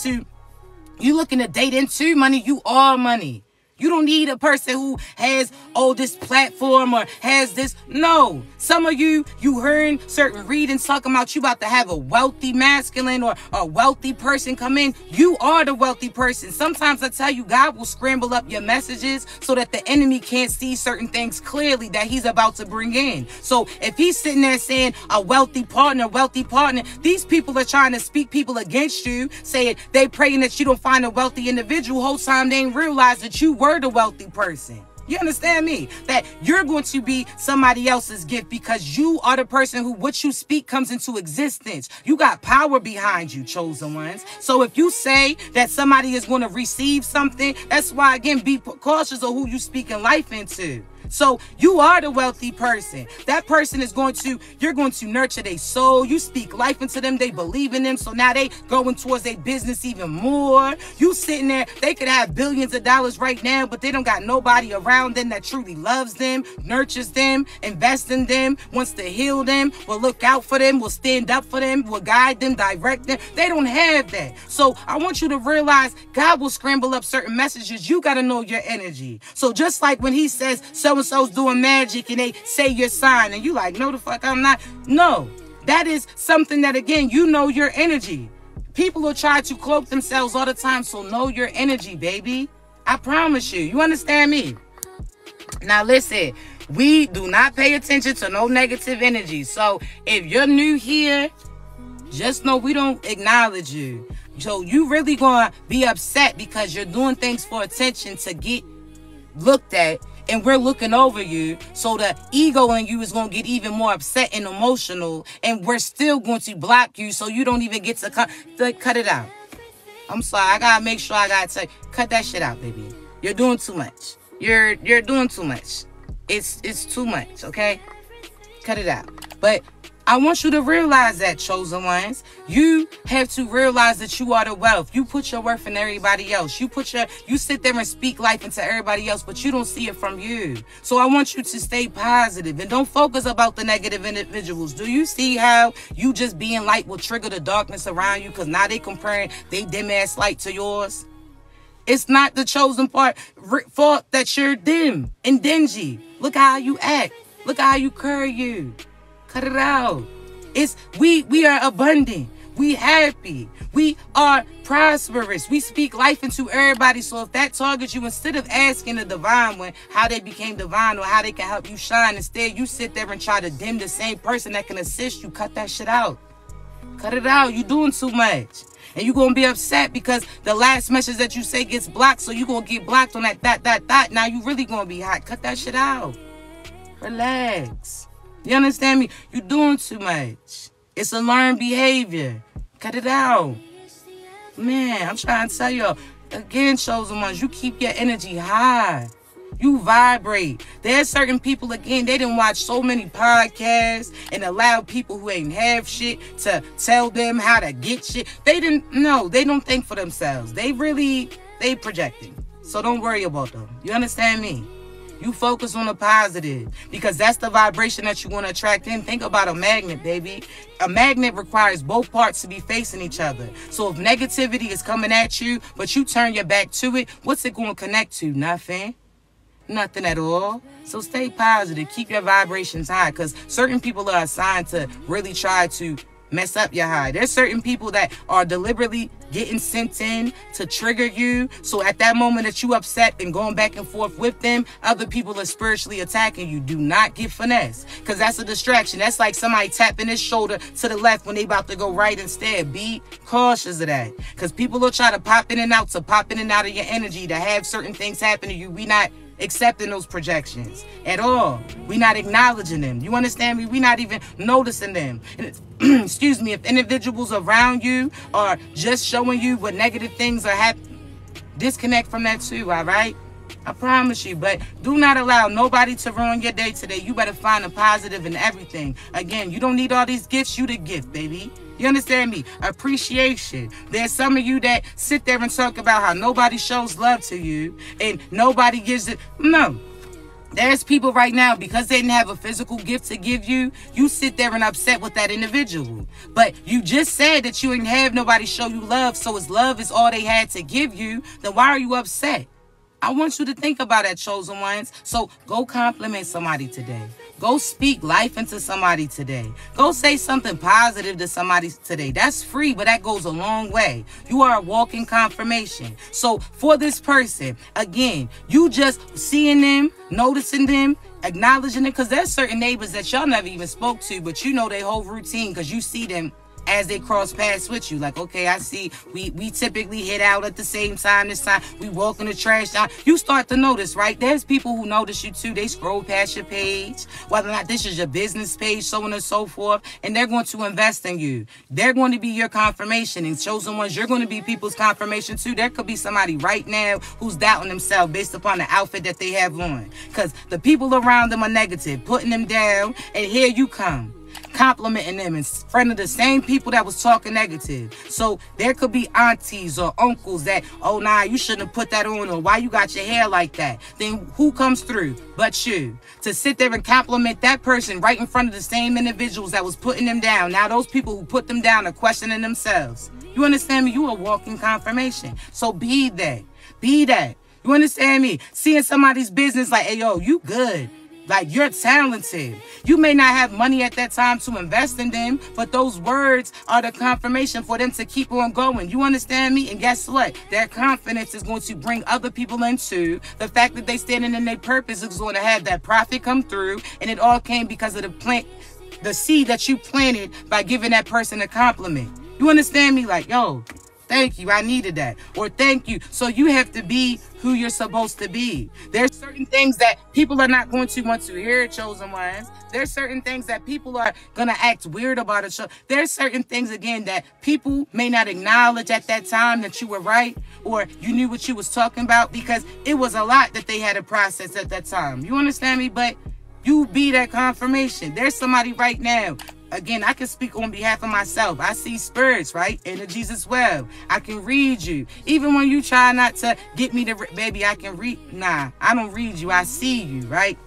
you looking to date into money. You are money. You don't need a person who has, this platform or has this. No. Some of you heard certain readings talking about you about to have a wealthy masculine or a wealthy person come in. You are the wealthy person. Sometimes I tell you, God will scramble up your messages so that the enemy can't see certain things clearly that he's about to bring in. So if he's sitting there saying a wealthy partner, these people are trying to speak people against you, saying they praying that you don't find a wealthy individual. Whole time they ain't realize that you were the wealthy person. You understand me? That you're going to be somebody else's gift, because you are the person who what you speak comes into existence. You got power behind you, chosen ones. So if you say that somebody is going to receive something, that's why, again, be cautious of who you speaking life into. So you are the wealthy person. That person is you're going to nurture their soul. You speak life into them. They believe in them. So now they going towards their business even more. You sitting there, they could have billions of dollars right now, but they don't got nobody around them that truly loves them, nurtures them, invests in them, wants to heal them, will look out for them, will stand up for them, will guide them, direct them. They don't have that. So I want you to realize God will scramble up certain messages. You got to know your energy. So just like when he says, so-and-so's doing magic and they say your sign and you like, no, the fuck I'm not. No, that is something that, again, you know your energy. People will try to cloak themselves all the time. So know your energy, baby. I promise you. You understand me? Now listen, we do not pay attention to no negative energy. So if you're new here, just know we don't acknowledge you. So you really gonna be upset because you're doing things for attention to get looked at, and we're looking over you. So the ego in you is going to get even more upset and emotional, and we're still going to block you so you don't even get to cut it out. I'm sorry. I got to make sure I got to cut that shit out, baby. You're doing too much. You're doing too much. It's too much, okay? Cut it out. But I want you to realize that, chosen ones. You have to realize that you are the wealth. You put your worth in everybody else. You sit there and speak life into everybody else, but you don't see it from you. So I want you to stay positive and don't focus about the negative individuals. Do you see how you just being light will trigger the darkness around you? Because now they comparing they dim ass light to yours. It's not the chosen fault that you're dim and dingy. Look how you act. Look how you carry you. Cut it out. We are abundant. We happy. We are prosperous. We speak life into everybody. So if that targets you, instead of asking the divine one how they became divine or how they can help you shine, instead you sit there and try to dim the same person that can assist you. Cut that shit out. Cut it out. You're doing too much. And you're going to be upset because the last message that you say gets blocked. So you're going to get blocked on that. Now you really going to be hot. Cut that shit out. Relax. You understand me? You're doing too much. It's a learned behavior. Cut it out. Man, I'm trying to tell you again, chosen ones, you keep your energy high. You vibrate. There's certain people, again, they didn't watch so many podcasts and allow people who ain't have shit to tell them how to get shit. They don't think for themselves. They projecting. So don't worry about them. You understand me? You focus on the positive because that's the vibration that you want to attract in. Think about a magnet, baby. A magnet requires both parts to be facing each other. So if negativity is coming at you, but you turn your back to it, what's it going to connect to? Nothing. Nothing at all. So stay positive. Keep your vibrations high because certain people are assigned to really try to mess up your high. There's certain people that are deliberately getting sent in to trigger you. So at that moment that you upset and going back and forth with them, other people are spiritually attacking you. Do not get finesse because that's a distraction. That's like somebody tapping his shoulder to the left when they about to go right instead. Be cautious of that because people will try to pop in and out of your energy to have certain things happen to you. We not accepting those projections at all. We're not acknowledging them. You understand me? We're not even noticing them. And excuse me, if individuals around you are just showing you what negative things are happening, disconnect from that too, all right? I promise you. But do not allow nobody to ruin your day today. You better find a positive in everything. Again, you don't need all these gifts. You the gift, baby. You understand me? Appreciation. There's some of you that sit there and talk about how nobody shows love to you and nobody gives it. No. There's people right now, because they didn't have a physical gift to give you, you sit there and upset with that individual. But you just said that you didn't have nobody show you love, so as love is all they had to give you, then why are you upset? I want you to think about that, chosen ones. So go compliment somebody today. Go speak life into somebody today. Go say something positive to somebody today. That's free, but that goes a long way. You are a walking confirmation. So for this person, again, you just seeing them, noticing them, acknowledging them, because there's certain neighbors that y'all never even spoke to, but you know their whole routine because you see them as they cross paths with you. Like, okay, I see we typically hit out at the same time this time. We walk in the trash down. You start to notice, right? There's people who notice you too. They scroll past your page, whether or not this is your business page, so on and so forth, and they're going to invest in you. They're going to be your confirmation. And chosen ones, you're going to be people's confirmation too. There could be somebody right now who's doubting themselves based upon the outfit that they have on. Because the people around them are negative, putting them down, and here you come, complimenting them in front of the same people that was talking negative. So there could be aunties or uncles that, oh, nah, you shouldn't have put that on, or why you got your hair like that. Then who comes through but you to sit there and compliment that person right in front of the same individuals that was putting them down? Now those people who put them down are questioning themselves. You understand me? You are walking confirmation. So be that. Be that. You understand me? Seeing somebody's business like, hey, yo, you good. Like, you're talented. You may not have money at that time to invest in them, but those words are the confirmation for them to keep on going. You understand me? And guess what? Their confidence is going to bring other people into the fact that they standing in their purpose is going to have that profit come through. And it all came because of the seed that you planted by giving that person a compliment. You understand me? Like, yo, thank you, I needed that. Or thank you. So you have to be who you're supposed to be. There's certain things that people are not going to want to hear, chosen ones. There's certain things that people are going to act weird about it. There's certain things, again, that people may not acknowledge at that time that you were right or you knew what you was talking about, because it was a lot that they had to process at that time. You understand me? But you be that confirmation. There's somebody right now. Again, I can speak on behalf of myself. I see spirits, right? Energies as well. I can read you. Even when you try not to get me to, baby, I can read. Nah, I don't read you. I see you, right?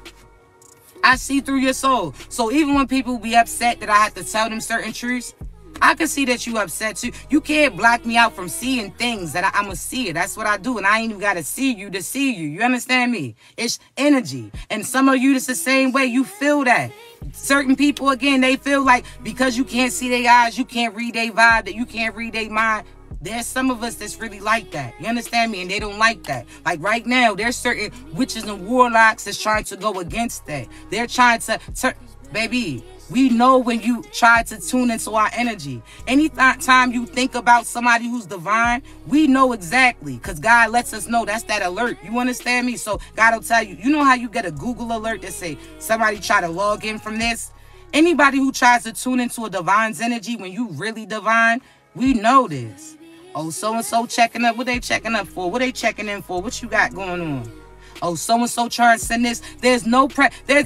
I see through your soul. So even when people be upset that I have to tell them certain truths, I can see that you upset too. You can't block me out from seeing things that I'm going to see it. That's what I do. And I ain't even got to see you to see you. You understand me? It's energy. And some of you, it's the same way. You feel that. Certain people, again, they feel like because you can't see their eyes, you can't read their vibe, that you can't read their mind. There's some of us that's really like that. You understand me? And they don't like that. Like right now, there's certain witches and warlocks that's trying to go against that. They're trying to turn, baby. We know when you try to tune into our energy. Anytime you think about somebody who's divine, we know exactly, because God lets us know. That's that alert. You understand me? So God will tell you. You know how you get a Google alert that say somebody try to log in from this? Anybody who tries to tune into a divine's energy when you really divine, we know this. Oh, so-and-so checking up. What they checking up for? What they checking in for? What you got going on? Oh, so-and-so trying to send this. There's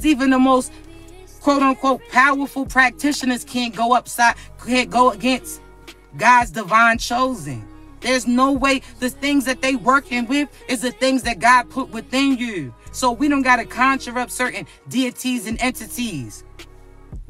even the most quote-unquote powerful practitioners can't go against God's divine chosen. There's no way. The things that they working with is the things that God put within you. So we don't got to conjure up certain deities and entities.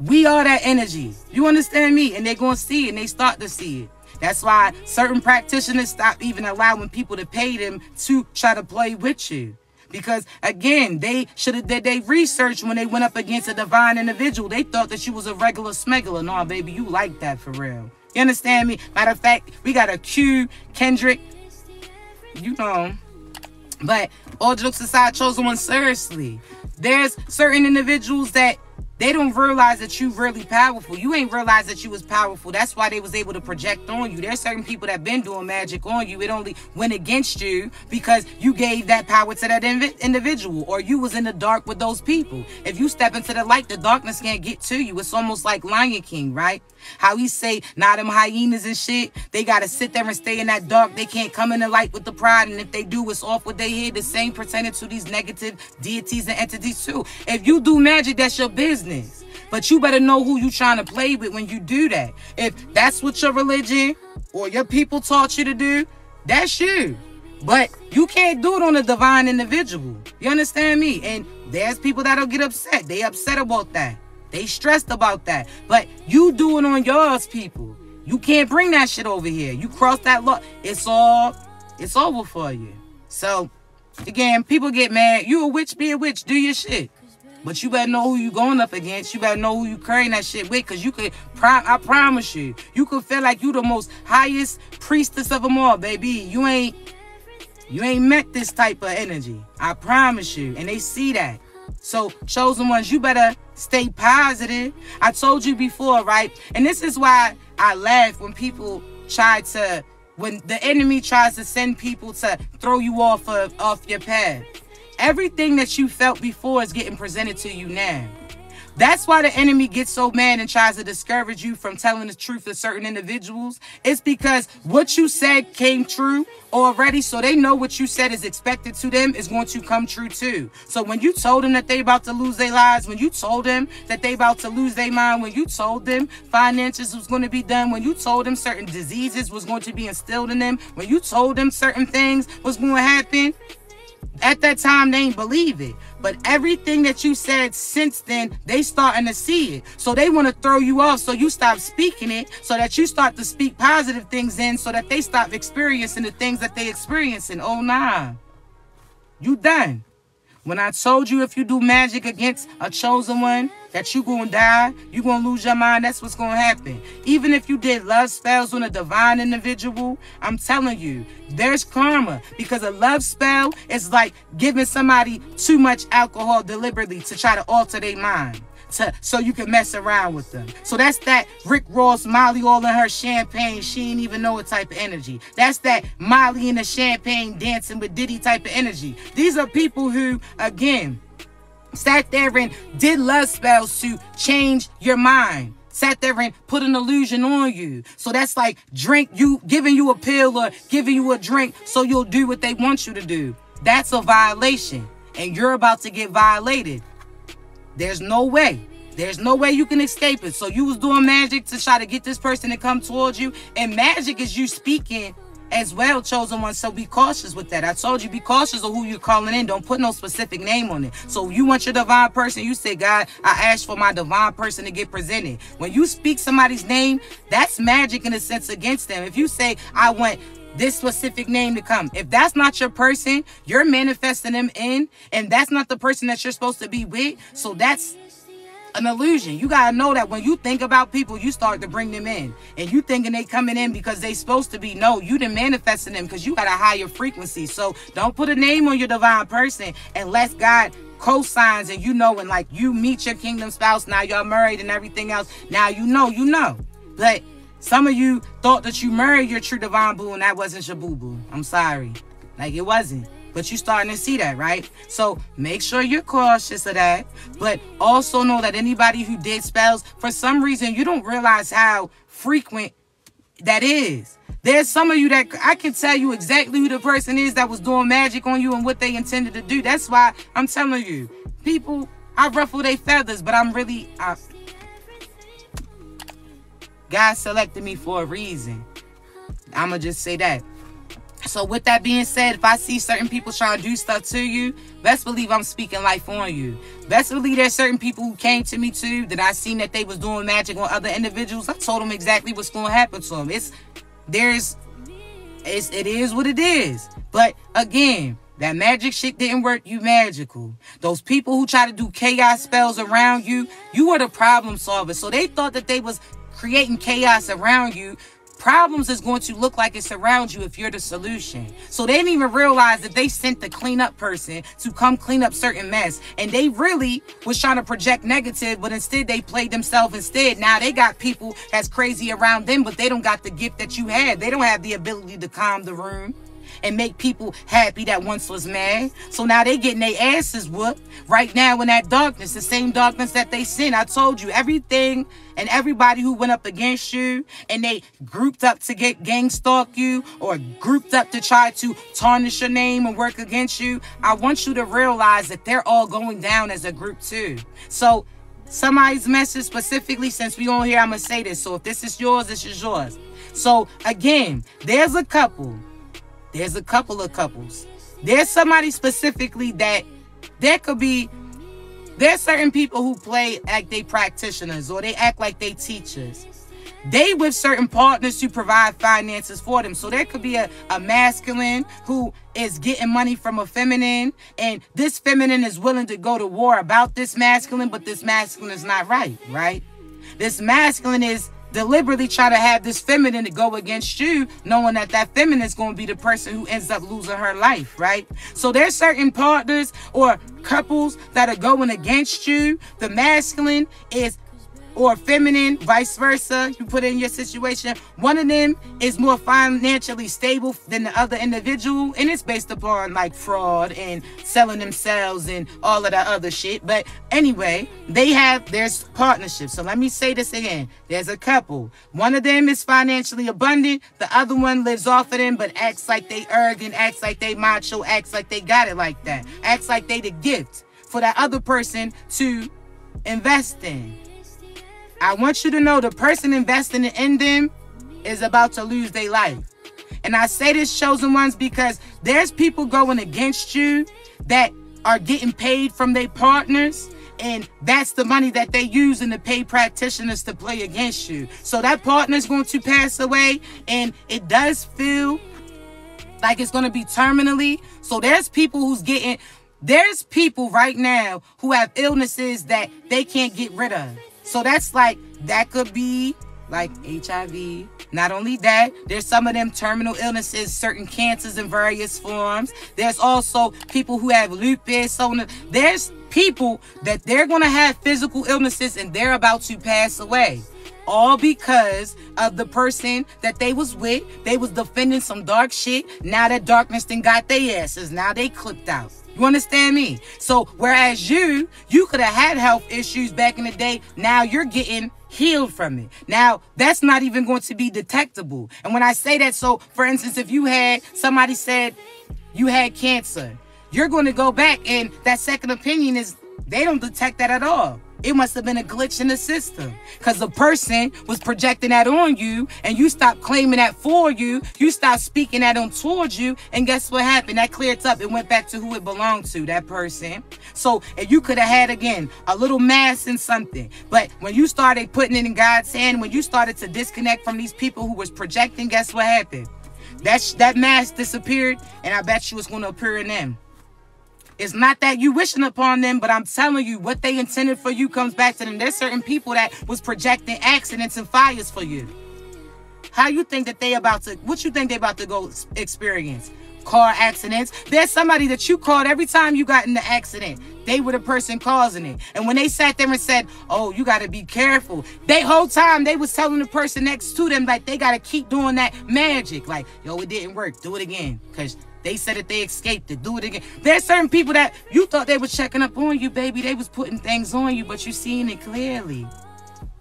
We are that energy. You understand me? And they're going to see it, and they start to see it. That's why certain practitioners stop even allowing people to pay them to try to play with you. Because, again, they should have did their research when they went up against a divine individual. They thought that you was a regular smuggler. No, baby, you like that for real. You understand me? Matter of fact, we got a Q, Kendrick, you know. But all jokes aside, chosen one, seriously. There's certain individuals that they don't realize that you really powerful. You ain't realize that you was powerful. That's why they was able to project on you. There's certain people that been doing magic on you. It only went against you because you gave that power to that individual, or you was in the dark with those people. If you step into the light, the darkness can't get to you. It's almost like Lion King, right? How he say, nah, them hyenas and shit, they got to sit there and stay in that dark. They can't come in the light with the pride. And if they do, it's off with their head. The same pertaining to these negative deities and entities too. If you do magic, that's your business. But you better know who you trying to play with when you do that. If that's what your religion or your people taught you to do, that's you. But you can't do it on a divine individual. You understand me? And there's people that'll get upset. They upset about that. They stressed about that. But you do it on yours, people. You can't bring that shit over here. You cross that law, it's over for you. So, again, people get mad. You a witch, be a witch. Do your shit. But you better know who you going up against. You better know who you carrying that shit with. Because you could, I promise you, you could feel like you the most highest priestess of them all, baby. You ain't met this type of energy. I promise you. And they see that. So, chosen ones, you better stay positive. I told you before, right? And this is why I laugh when people when the enemy tries to send people to throw you off your path. Everything that you felt before is getting presented to you now. That's why the enemy gets so mad and tries to discourage you from telling the truth to certain individuals. It's because what you said came true already, so they know what you said is expected to them is going to come true too. So when you told them that they about to lose their lives, when you told them that they about to lose their mind, when you told them finances was going to be done, when you told them certain diseases was going to be instilled in them, when you told them certain things was going to happen, at that time, they ain't believe it. But everything that you said since then, they starting to see it. So they want to throw you off so you stop speaking it, so that you start to speak positive things in, so that they stop experiencing the things that they experiencing. Oh, nah. You done. When I told you if you do magic against a chosen one, that you gonna die, you gonna lose your mind, that's what's gonna happen. Even if you did love spells on a divine individual, I'm telling you, there's karma. Because a love spell is like giving somebody too much alcohol deliberately to try to alter their mind. so you can mess around with them. So that's that Rick Ross, Molly all in her champagne, she ain't even know what type of energy. That's that Molly in the champagne dancing with Diddy type of energy. These are people who, again, sat there and did love spells to change your mind. Sat there and put an illusion on you. So that's like giving you a pill or giving you a drink so you'll do what they want you to do. That's a violation. And you're about to get violated. There's no way. There's no way you can escape it. So you was doing magic to try to get this person to come towards you. And magic is you speaking as well, chosen one. So be cautious with that. I told you, be cautious of who you're calling in. Don't put no specific name on it. So you want your divine person, you say, God, I asked for my divine person to get presented. When you speak somebody's name, that's magic in a sense against them. If you say, I want this specific name to come, if that's not your person, you're manifesting them in, and that's not the person that you're supposed to be with. So that's an illusion. You gotta know that when you think about people, you start to bring them in, and you thinking they coming in because they supposed to be. No, you done manifesting them because you got a higher frequency. So don't put a name on your divine person unless God co-signs and and like you meet your kingdom spouse. Now y'all married and everything else. Now you know. But some of you thought that you married your true divine boo and that wasn't your boo-boo. I'm sorry. Like it wasn't. But you're starting to see that, right? So make sure you're cautious of that. But also know that anybody who did spells, for some reason, you don't realize how frequent that is. There's some of you that I can tell you exactly who the person is that was doing magic on you and what they intended to do. That's why I'm telling you, people, I ruffle their feathers, but God selected me for a reason. I'm going to just say that. So with that being said, if I see certain people trying to do stuff to you, best believe I'm speaking life on you. Best believe there's certain people who came to me too that I seen that they was doing magic on other individuals. I told them exactly what's going to happen to them. It is what it is. But again, that magic shit didn't work. You magical. Those people who try to do chaos spells around you, you were the problem solver. So they thought that they was creating chaos around you. Problems is going to look like it's around you if you're the solution. So they didn't even realize that they sent the cleanup person to come clean up certain mess. And they really was trying to project negative, but instead they played themselves instead. Now they got people that's crazy around them, but they don't got the gift that you had. They don't have the ability to calm the room and make people happy that once was mad. So now they getting their asses whooped right now in that darkness, the same darkness that they sent. I told you, everything and everybody who went up against you and they grouped up to get gang stalk you or grouped up to try to tarnish your name and work against you, I want you to realize that they're all going down as a group too. So somebody's message specifically, since we on here, I'm going to say this. So if this is yours, this is yours. So again, there's a couple of couples. There's somebody specifically that there's certain people who play like they practitioners or they act like they teachers. They with certain partners who provide finances for them. So there could be a masculine who is getting money from a feminine, and this feminine is willing to go to war about this masculine, but this masculine is not right? This masculine is deliberately try to have this feminine to go against you, knowing that that feminine is going to be the person who ends up losing her life, right? So there's certain partners or couples that are going against you. The masculine is, or feminine, vice versa. You put it in your situation. One of them is more financially stable than the other individual, and it's based upon like fraud and selling themselves and all of that other shit. But anyway, there's partnerships. So let me say this again. There's a couple. One of them is financially abundant. The other one lives off of them, but acts like they arrogant, acts like they macho, acts like they got it like that. Acts like they the gift for that other person to invest in. I want you to know the person investing in them is about to lose their life. And I say this, chosen ones, because there's people going against you that are getting paid from their partners. And that's the money that they use in to pay practitioners to play against you. So that partner is going to pass away. And it does feel like it's going to be terminally. So there's people there's people right now who have illnesses that they can't get rid of. So that's like, that could be like HIV. Not only that, there's some of them terminal illnesses, certain cancers in various forms. There's also people who have lupus. So there's people that they're going to have physical illnesses and they're about to pass away. All because of the person that they was with. They was defending some dark shit. Now that darkness then got their asses. Now they clipped out. You understand me? So whereas you could have had health issues back in the day. Now you're getting healed from it. Now that's not even going to be detectable. And when I say that, so for instance, if you had somebody said you had cancer, you're going to go back and that second opinion is they don't detect that at all. It must have been a glitch in the system because the person was projecting that on you and you stopped claiming that for you. You stopped speaking that on towards you. And guess what happened? That cleared up. It went back to who it belonged to, that person. So if you could have had, again, a little mass in something. But when you started putting it in God's hand, when you started to disconnect from these people who was projecting, guess what happened? That mass disappeared, and I bet you it's going to appear in them. It's not that you wishing upon them, but I'm telling you, what they intended for you comes back to them. There's certain people that was projecting accidents and fires for you. How you think that what you think they about to go experience? Car accidents. There's somebody that you called every time you got in the accident. They were the person causing it. And when they sat there and said, oh, you got to be careful. They whole time they was telling the person next to them, like, they got to keep doing that magic. Like, yo, it didn't work. Do it again. Because they said that they escaped it. Do it again. There's certain people that you thought they were checking up on you, baby. They was putting things on you, but you seeing it clearly.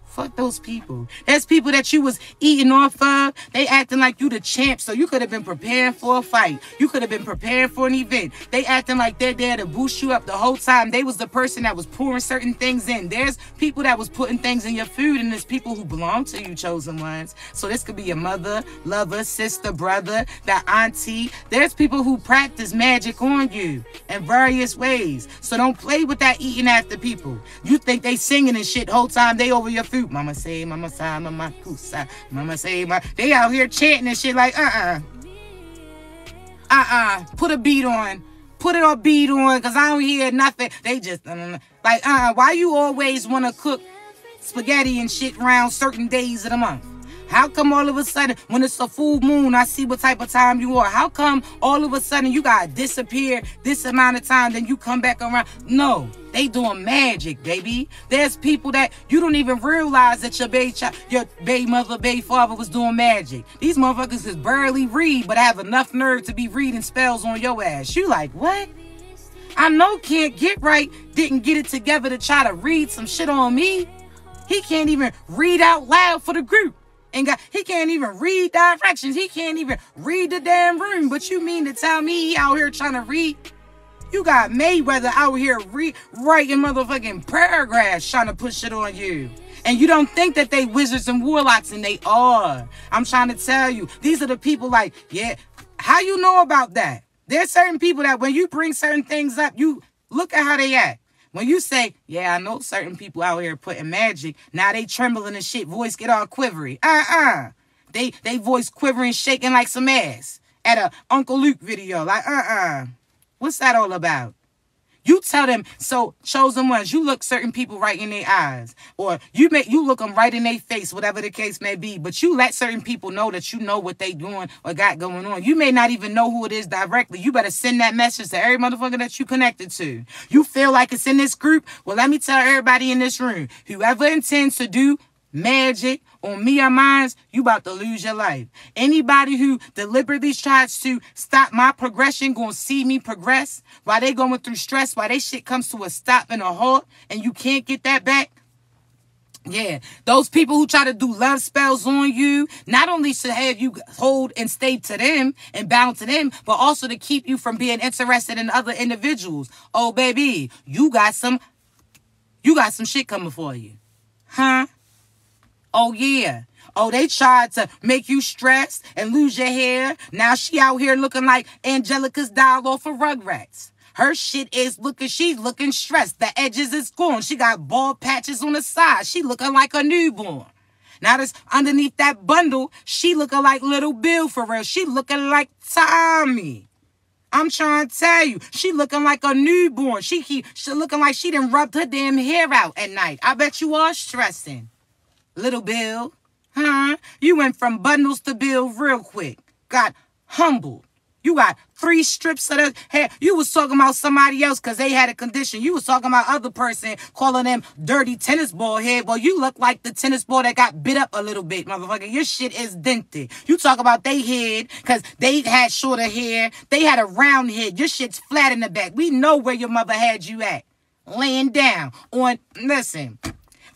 Fuck those people. There's people that you was eating off of. They acting like you the champ, so you could have been preparing for a fight. You could have been preparing for an event. They acting like they're there to boost you up the whole time. They was the person that was pouring certain things in. There's people that was putting things in your food, and there's people who belong to you, chosen ones. So this could be your mother, lover, sister, brother, that auntie. There's people who practice magic on you in various ways. So don't play with that eating after people. You think they singing and shit the whole time they over your food. Mama say, mama sa, mama kusa, mama say, they out here chanting and shit like, put a beat on. Put it on beat on, because I don't hear nothing. They just, like, why you always want to cook spaghetti and shit around certain days of the month? How come all of a sudden, when it's a full moon, I see what type of time you are? How come all of a sudden you got to disappear this amount of time, then you come back around? No, they doing magic, baby. There's people that you don't even realize that your baby mother, baby father was doing magic. These motherfuckers is barely read, but have enough nerve to be reading spells on your ass. You like, what? I know Can't Get Right didn't get it together to try to read some shit on me. He can't even read out loud for the group. He can't even read directions. He can't even read the damn room. But you mean to tell me he out here trying to read? You got Mayweather out here writing motherfucking paragraphs trying to push it on you. And you don't think that they wizards and warlocks, and they are. I'm trying to tell you. These are the people like, yeah, how you know about that? There's certain people that when you bring certain things up, you look at how they act. When you say, yeah, I know certain people out here putting magic, now they trembling and shit, voice get all quivery. They voice quivering, shaking like some ass at a Uncle Luke video. Like, what's that all about? You tell them, so chosen ones, you look certain people right in their eyes, or you look them right in their face, whatever the case may be, but you let certain people know that you know what they doing or got going on. You may not even know who it is directly. You better send that message to every motherfucker that you connected to. You feel like it's in this group? Well, let me tell everybody in this room, whoever intends to do magic on me or mine, you about to lose your life. Anybody who deliberately tries to stop my progression gonna see me progress while they going through stress, while they shit comes to a stop and a halt, and you can't get that back. Yeah, those people who try to do love spells on you, not only should have you hold and stay to them and bound to them, but also to keep you from being interested in other individuals. Oh, baby, you got some shit coming for you. Huh? Oh, yeah. Oh, they tried to make you stressed and lose your hair. Now she out here looking like Angelica's doll off of Rugrats. Her shit is she's looking stressed. The edges is gone. She got bald patches on the side. She looking like a newborn. Now that's underneath that bundle, she looking like little Bill for real. She looking like Tommy. I'm trying to tell you, she looking like a newborn. She looking like she done rubbed her damn hair out at night. I bet you are stressing. Little Bill, huh? You went from bundles to Bill real quick. Got humbled. You got 3 strips of the hair. You was talking about somebody else because they had a condition. You was talking about other person, calling them dirty tennis ball head. Well, you look like the tennis ball that got bit up a little bit, motherfucker. Your shit is dented. You talk about they head because they had shorter hair. They had a round head. Your shit's flat in the back. We know where your mother had you at. Laying down on, listen,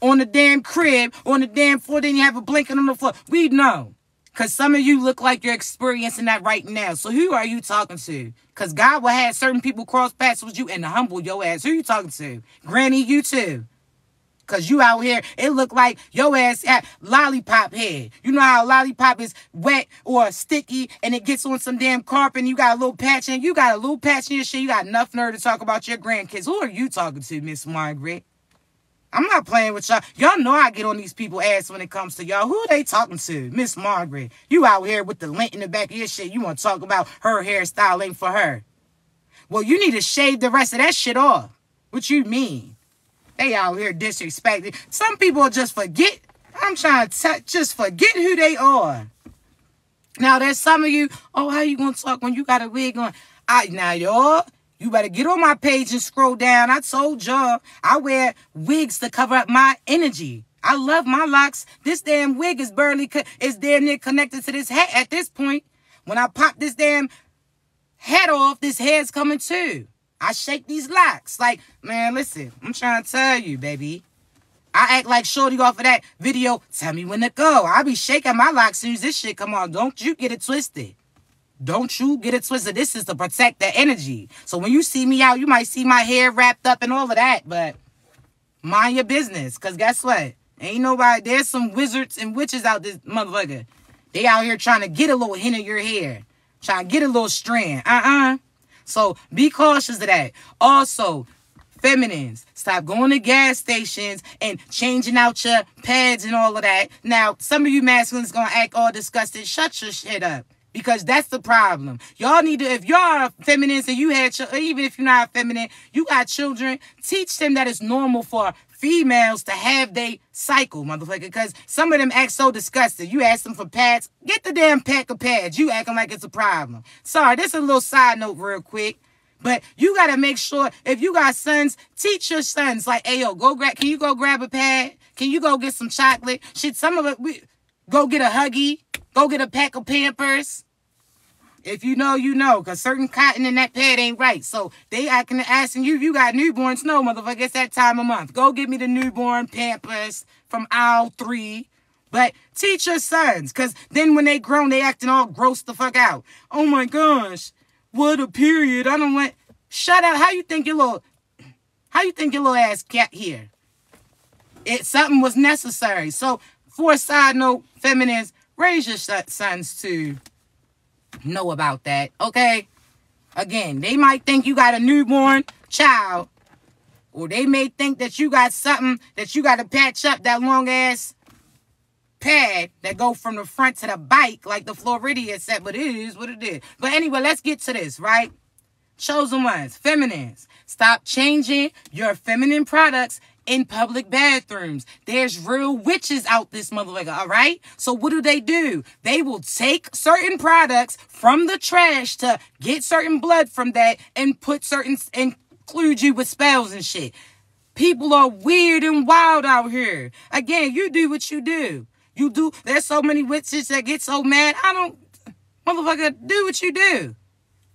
on the damn crib, on the damn floor. Then you have a blanket on the floor. We know. Because some of you look like you're experiencing that right now. So who are you talking to? Because God will have certain people cross paths with you and humble your ass. Who you talking to? Granny, you too. Because you out here, it look like your ass had lollipop head. You know how a lollipop is wet or sticky and it gets on some damn carpet and you got a little patch in. You got a little patch in your shit. You got enough nerve to talk about your grandkids. Who are you talking to, Miss Margaret? I'm not playing with y'all. Y'all know I get on these people's ass when it comes to y'all. Who are they talking to? Miss Margaret. You out here with the lint in the back of your shit. You want to talk about her hairstyle ain't for her. Well, you need to shave the rest of that shit off. What you mean? They out here disrespecting. Some people just forget. I'm trying to just forget who they are. Now, there's some of you, oh, how you going to talk when you got a wig on? Now, y'all. You better get on my page and scroll down. I told y'all I wear wigs to cover up my energy. I love my locks. This damn wig is is damn near connected to this hat at this point. When I pop this damn hat off, this hair's coming too. I shake these locks. Like, man, listen, I'm trying to tell you, baby. I act like Shorty off of that video. Tell me when to go. I be shaking my locks as soon as this shit come on. Don't you get it twisted. Don't you get it twisted. This is to protect the energy. So when you see me out, you might see my hair wrapped up and all of that. But mind your business. Because guess what? Ain't nobody. There's some wizards and witches out this motherfucker. They out here trying to get a little hint of your hair. Trying to get a little strand. So be cautious of that. Also, feminines, stop going to gas stations and changing out your pads and all of that. Now, some of you masculines going to act all disgusted. Shut your shit up. Because that's the problem. Y'all need to, if y'all are feminines and you had, even if you're not feminine, you got children, teach them that it's normal for females to have they cycle, motherfucker. Because some of them act so disgusted. You ask them for pads, get the damn pack of pads. You acting like it's a problem. Sorry, this is a little side note real quick. But you got to make sure, if you got sons, teach your sons, like, hey, yo, can you go grab a pad? Can you go get some chocolate? Shit, some of it, go get a Huggy. Go get a pack of Pampers. If you know, you know. Because certain cotton in that pad ain't right. So they asking you, you got newborns. No, motherfucker, it's that time of month. Go get me the newborn Pampers from aisle 3. But teach your sons. Because then when they grown, they acting all gross the fuck out. Oh my gosh. What a period. I don't want... Shut up. How you think your little ass got here? Something was necessary. So, for a side note, feminists, raise your sons to know about that, okay? Again, they might think you got a newborn child, or they may think that you got something that you got to patch up, that long-ass pad that go from the front to the bike, like the Floridian said, but it is what it is. But anyway, let's get to this, right? Chosen ones, feminines, stop changing your feminine products in public bathrooms. There's real witches out this motherfucker, all right? So what do? They will take certain products from the trash to get certain blood from that and include you with spells and shit. People are weird and wild out here. Again, you do what you do. You do. There's so many witches that get so mad. Motherfucker, do what you do.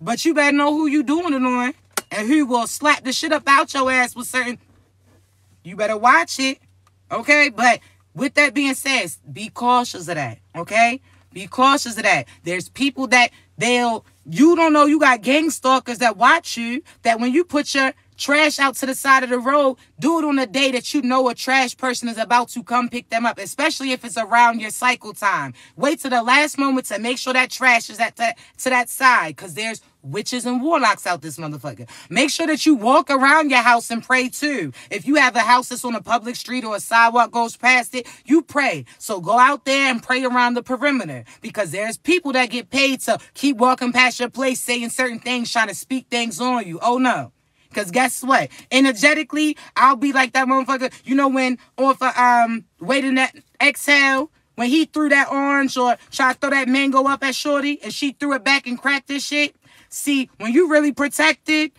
But you better know who you doing it on and who will slap the shit up out your ass with certain... You better watch it, okay? But with that being said, be cautious of that, okay? Be cautious of that. There's people that you don't know, you got gang stalkers that watch you, that when you put your trash out to the side of the road, do it on a day that you know a trash person is about to come pick them up, especially if it's around your cycle time. Wait till the last moment to make sure that trash is to that side, because there's witches and warlocks out this motherfucker. Make sure that you walk around your house and pray too. If you have a house that's on a public street or a sidewalk goes past it, you pray. So go out there and pray around the perimeter, because there's people that get paid to keep walking past your place saying certain things, trying to speak things on you. Oh no. Because guess what? Energetically, I'll be like that motherfucker. You know when off waiting that exhale, when he threw that orange or tried to throw that mango up at Shorty and she threw it back and cracked this shit. See, when you really protected,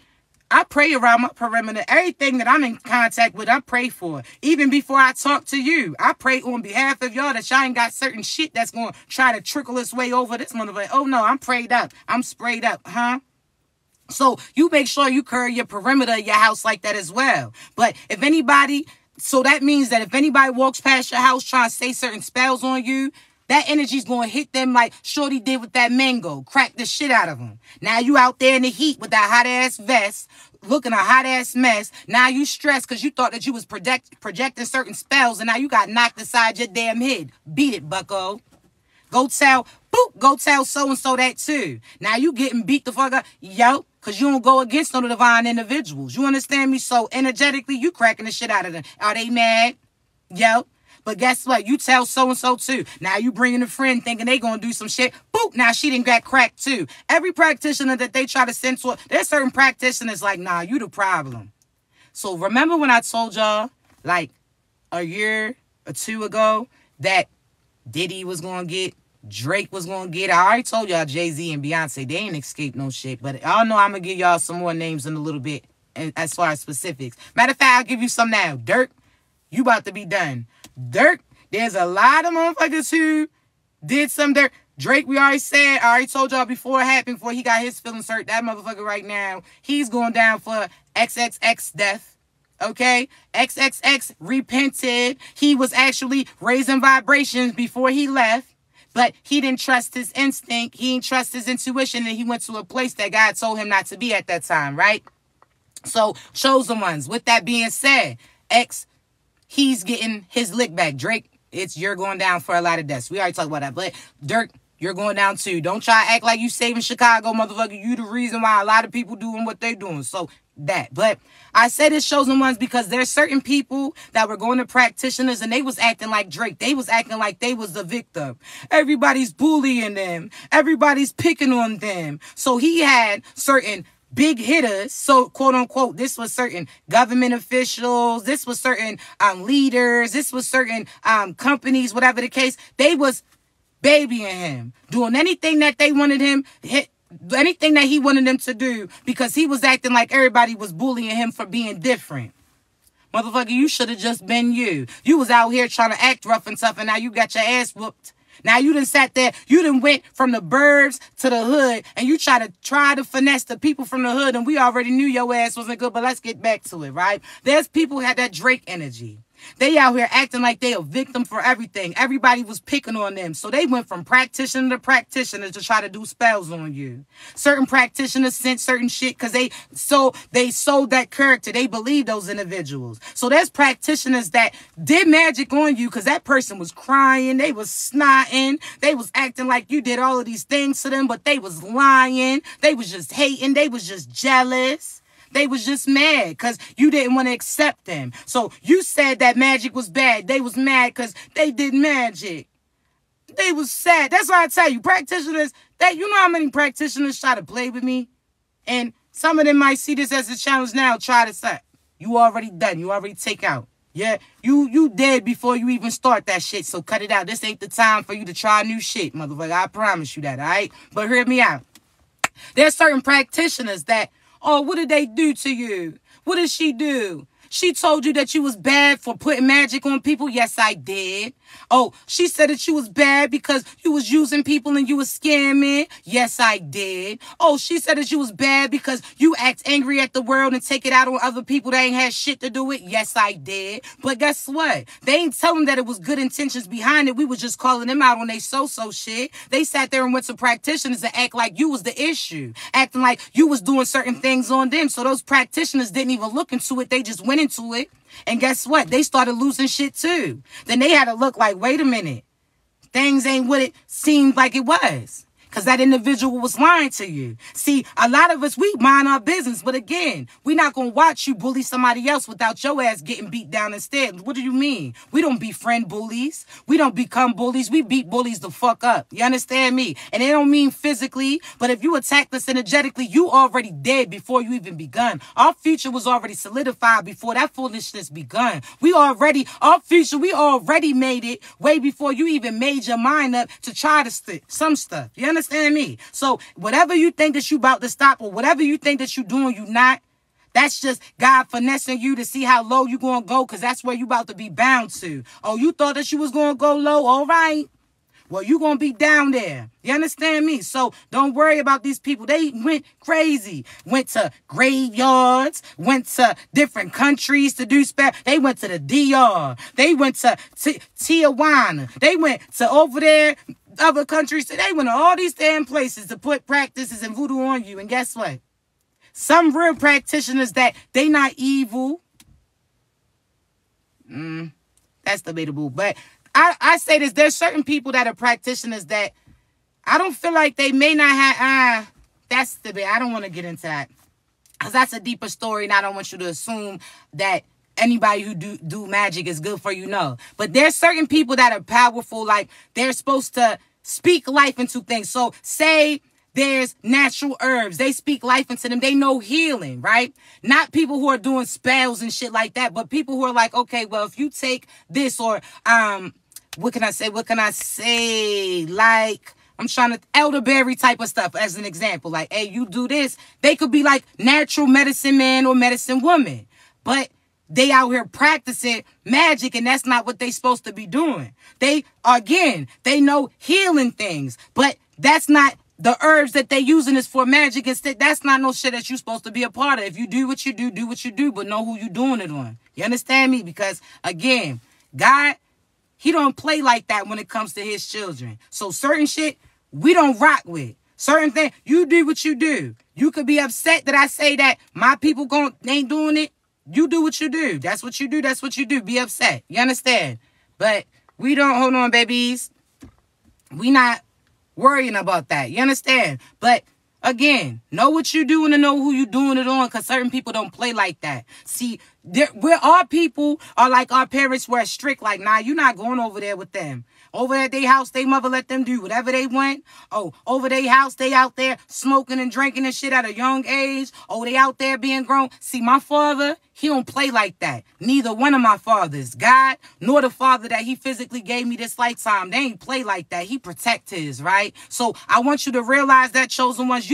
I pray around my perimeter. Everything that I'm in contact with, I pray for. Even before I talk to you, I pray on behalf of y'all that y'all ain't got certain shit that's going to try to trickle its way over this motherfucker. Oh, no, I'm prayed up. I'm sprayed up, huh? So you make sure you curry your perimeter of your house like that as well. But if anybody... So that means that if anybody walks past your house trying to say certain spells on you, that energy's going to hit them like Shorty did with that mango. Crack the shit out of them. Now you out there in the heat with that hot-ass vest, looking a hot-ass mess. Now you stressed because you thought that you was projecting certain spells, and now you got knocked inside your damn head. Beat it, bucko. Go tell so-and-so that too. Now you getting beat the fuck up. Yo. Because you don't go against no divine individuals. You understand me? So energetically, you cracking the shit out of them. Are they mad? Yo. But guess what? You tell so-and-so too. Now you bringing a friend thinking they going to do some shit. Boop. Now she done got cracked too. Every practitioner that they try to send to, there's certain practitioners like, nah, you the problem. So remember when I told y'all, like a year or two ago, that Diddy was going to get, Drake was going to get. I already told y'all Jay-Z and Beyonce, they ain't escaped no shit. But I know I'm going to give y'all some more names in a little bit as far as specifics. Matter of fact, I'll give you some now. Dirk, you about to be done. Dirk, there's a lot of motherfuckers who did some dirt. Drake, we already said, I already told y'all before it happened, before he got his feelings hurt. That motherfucker right now, he's going down for XXX death. Okay? XXX repented. He was actually raising vibrations before he left. But he didn't trust his instinct. He didn't trust his intuition. And he went to a place that God told him not to be at that time, right? So, chosen ones. With that being said, X, he's getting his lick back. Drake, you're going down for a lot of deaths. We already talked about that. But Dirk, you're going down too. Don't try to act like you saving Chicago, motherfucker. You the reason why a lot of people doing what they doing. So, that. But I say this chosen ones because there's certain people that were going to practitioners and they was acting like Drake. They was acting like they was the victim. Everybody's bullying them. Everybody's picking on them. So he had certain big hitters. So quote unquote, this was certain government officials. This was certain leaders. This was certain companies, whatever the case. They was babying him, doing anything that they wanted him anything that he wanted them to do because he was acting like everybody was bullying him for being different. Motherfucker, you should have just been you. You was out here trying to act rough and tough, and now you got your ass whooped. Now you done sat there, you done went from the burbs to the hood, and you try to finesse the people from the hood, and we already knew your ass wasn't good, but let's get back to it, right? There's people who had that Drake energy. They out here acting like they a victim for everything. Everybody was picking on them. So they went from practitioner to practitioner to try to do spells on you. Certain practitioners sent certain shit because they sold that character. They believed those individuals. So there's practitioners that did magic on you because that person was crying. They was snotting. They was acting like you did all of these things to them, but they was lying. They was just hating. They was just jealous. They was just mad because you didn't want to accept them. So you said that magic was bad. They was mad because they did magic. They was sad. That's why I tell you, practitioners, you know how many practitioners try to play with me? And some of them might see this as a challenge now. Try to say, you already done. You already take out. Yeah, you dead before you even start that shit. So cut it out. This ain't the time for you to try new shit, motherfucker. I promise you that, all right? But hear me out. There's certain practitioners that, oh, what did they do to you? What did she do? She told you that you was bad for putting magic on people? Yes, I did. Oh, she said that you was bad because you was using people and you was scamming? Yes, I did. Oh, she said that you was bad because you act angry at the world and take it out on other people that ain't had shit to do with? Yes, I did. But guess what? They ain't telling that it was good intentions behind it. We was just calling them out on they so-so shit. They sat there and went to practitioners and act like you was the issue. Acting like you was doing certain things on them. So those practitioners didn't even look into it. They just went into it. And guess what? They started losing shit too. Then they had to look like, wait a minute. Things ain't what it seemed like it was. Because that individual was lying to you. See, a lot of us, we mind our business. But again, we're not going to watch you bully somebody else without your ass getting beat down instead. What do you mean? We don't befriend bullies. We don't become bullies. We beat bullies the fuck up. You understand me? And it don't mean physically, but if you attack us energetically, you already dead before you even begun. Our future was already solidified before that foolishness begun. Our future, we already made it way before you even made your mind up to try to some stuff. You understand me? So whatever you think that you about to stop or whatever you think that you doing, you not. That's just God finessing you to see how low you going to go, because that's where you about to be bound to. Oh, you thought that you was going to go low? All right. Well, you going to be down there. You understand me? So don't worry about these people. They went crazy. Went to graveyards. Went to different countries to do spell. They went to the DR. They went to Tijuana. They went to over there, other countries. They went to all these damn places to put practices and voodoo on you. And guess what? Some real practitioners that they not evil. That's debatable. But I say this, there's certain people that are practitioners that I don't feel like they may not have, that's the bit. I don't want to get into that, because that's a deeper story, and I don't want you to assume that anybody who do magic is good for you, no. But there's certain people that are powerful, like they're supposed to speak life into things. So say there's natural herbs. They speak life into them. They know healing, right? Not people who are doing spells and shit like that, but people who are like, okay, well, if you take this or, what can I say? Like, I'm trying to, elderberry type of stuff as an example. Like, hey, you do this. They could be like natural medicine man or medicine woman, but they out here practicing magic, and that's not what they supposed to be doing. They know healing things, but that's not the herbs that they using is for magic instead. That's not no shit that you're supposed to be a part of. If you do what you do, but know who you doing it on. You understand me? Because again, God, he don't play like that when it comes to his children. So certain shit, we don't rock with. Certain things, you do what you do. You could be upset that I say that my people ain't doing it. You do what you do. That's what you do. That's what you do. Be upset. You understand? But we don't, hold on, babies. We not worrying about that. You understand? But again, know what you're doing and know who you're doing it on, because certain people don't play like that. See, our people are like our parents were strict, like, nah, you're not going over there with them. Over at their house, they mother let them do whatever they want. Oh, over their house, they out there smoking and drinking and shit at a young age. Oh, they out there being grown. See, my father, he don't play like that. Neither one of my fathers, God, nor the father that he physically gave me this lifetime, they ain't play like that. He protect his, right? So I want you to realize that, chosen ones,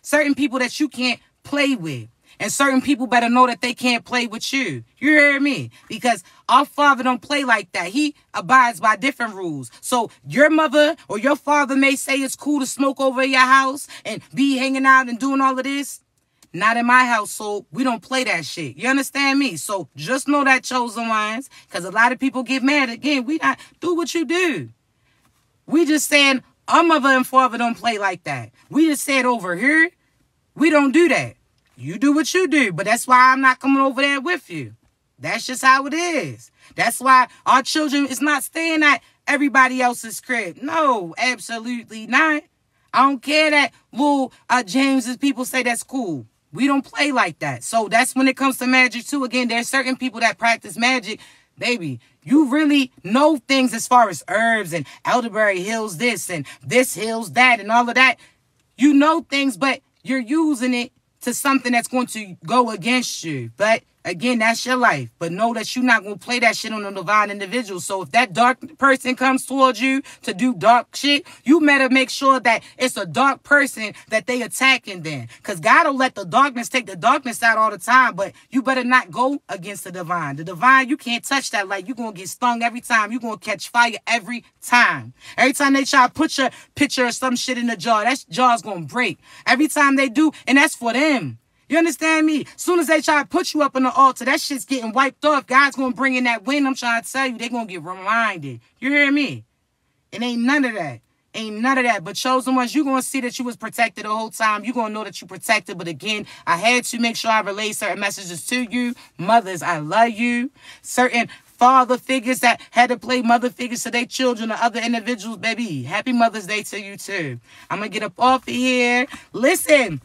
certain people that you can't play with. And certain people better know that they can't play with you. You hear me? Because our father don't play like that. He abides by different rules. So your mother or your father may say it's cool to smoke over your house and be hanging out and doing all of this. Not in my household. We don't play that shit. You understand me? So just know that, chosen ones. Because a lot of people get mad. Again, we not do what you do. We just saying our mother and father don't play like that. We just said over here, we don't do that. You do what you do, but that's why I'm not coming over there with you. That's just how it is. That's why our children is not staying at everybody else's crib. No, absolutely not. I don't care that little James's people say that's cool. We don't play like that. So that's when it comes to magic too. Again, there's certain people that practice magic. Baby, you really know things as far as herbs and elderberry heals this and this heals that and all of that. You know things, but you're using it to something that's going to go against you. But again, that's your life. But know that you're not going to play that shit on a divine individual. So if that dark person comes towards you to do dark shit, you better make sure that it's a dark person that they attacking then. Because God will let the darkness take the darkness out all the time. But you better not go against the divine. The divine, you can't touch that. Like, you're going to get stung every time. You're going to catch fire every time. Every time they try to put your picture or some shit in the jar, that jar's going to break. Every time they do, and that's for them. You understand me? As soon as they try to put you up on the altar, that shit's getting wiped off. God's going to bring in that wind. I'm trying to tell you, they're going to get reminded. You hear me? It ain't none of that. Ain't none of that. But chosen ones, you're going to see that you was protected the whole time. You're going to know that you protected. But again, I had to make sure I relay certain messages to you. Mothers, I love you. Certain father figures that had to play mother figures to their children or other individuals, baby, happy Mother's Day to you too. I'm going to get up off of here. Listen,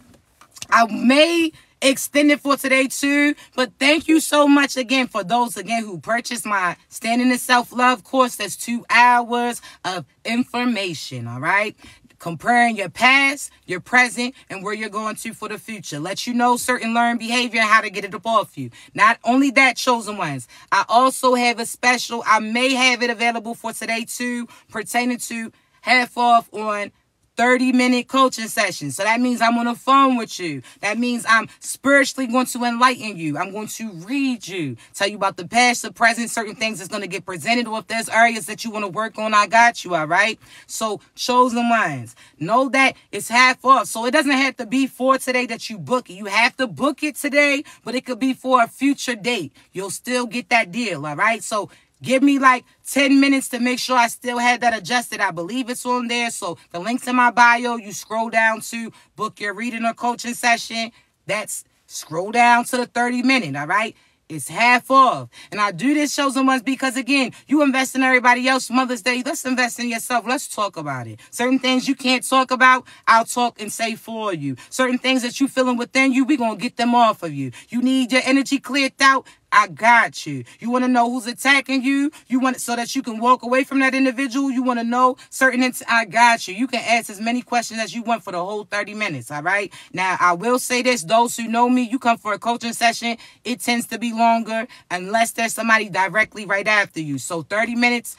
I may extend it for today too, but thank you so much again for those again who purchased my Standing in Self-Love course. That's 2 hours of information, all right? Comparing your past, your present, and where you're going to for the future. Let you know certain learned behavior and how to get it up off you. Not only that, chosen ones, I also have a special. I may have it available for today too, pertaining to half off on 30-minute coaching sessions. So that means I'm on the phone with you. That means I'm spiritually going to enlighten you. I'm going to read you, tell you about the past, the present, certain things that's going to get presented, or if there's areas that you want to work on, I got you, all right? So chosen ones, know that it's half off. So it doesn't have to be for today that you book it. You have to book it today, but it could be for a future date. You'll still get that deal, all right? So give me like 10 minutes to make sure I still had that adjusted. I believe it's on there. So the link's in my bio. You scroll down to book your reading or coaching session. That's scroll down to the 30-minute, all right? It's half off. And I do this, chosen ones, because again, you invest in everybody else Mother's Day. Let's invest in yourself. Let's talk about it. Certain things you can't talk about, I'll talk and say for you. Certain things that you feeling within you, we're going to get them off of you. You need your energy cleared out, I got you. You want to know who's attacking you? You want it so that you can walk away from that individual? You want to know certain, I got you. You can ask as many questions as you want for the whole 30 minutes, all right? Now, I will say this. Those who know me, you come for a coaching session, it tends to be longer unless there's somebody directly right after you. So 30 minutes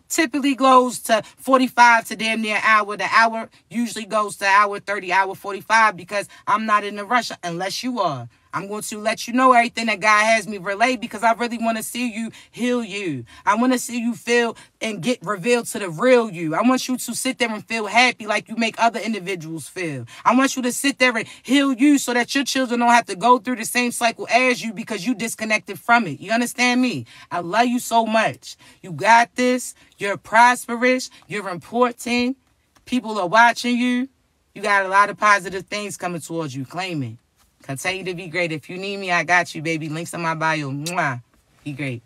typically goes to 45 to damn near an hour. The hour usually goes to hour 30, hour 45 because I'm not in a rush unless you are. I'm going to let you know everything that God has me relay because I really want to see you heal you. I want to see you feel and get revealed to the real you. I want you to sit there and feel happy like you make other individuals feel. I want you to sit there and heal you so that your children don't have to go through the same cycle as you because you disconnected from it. You understand me? I love you so much. You got this. You're prosperous. You're important. People are watching you. You got a lot of positive things coming towards you. Claim it. Continue to be great. If you need me, I got you, baby. Links in my bio. Mwah. Be great.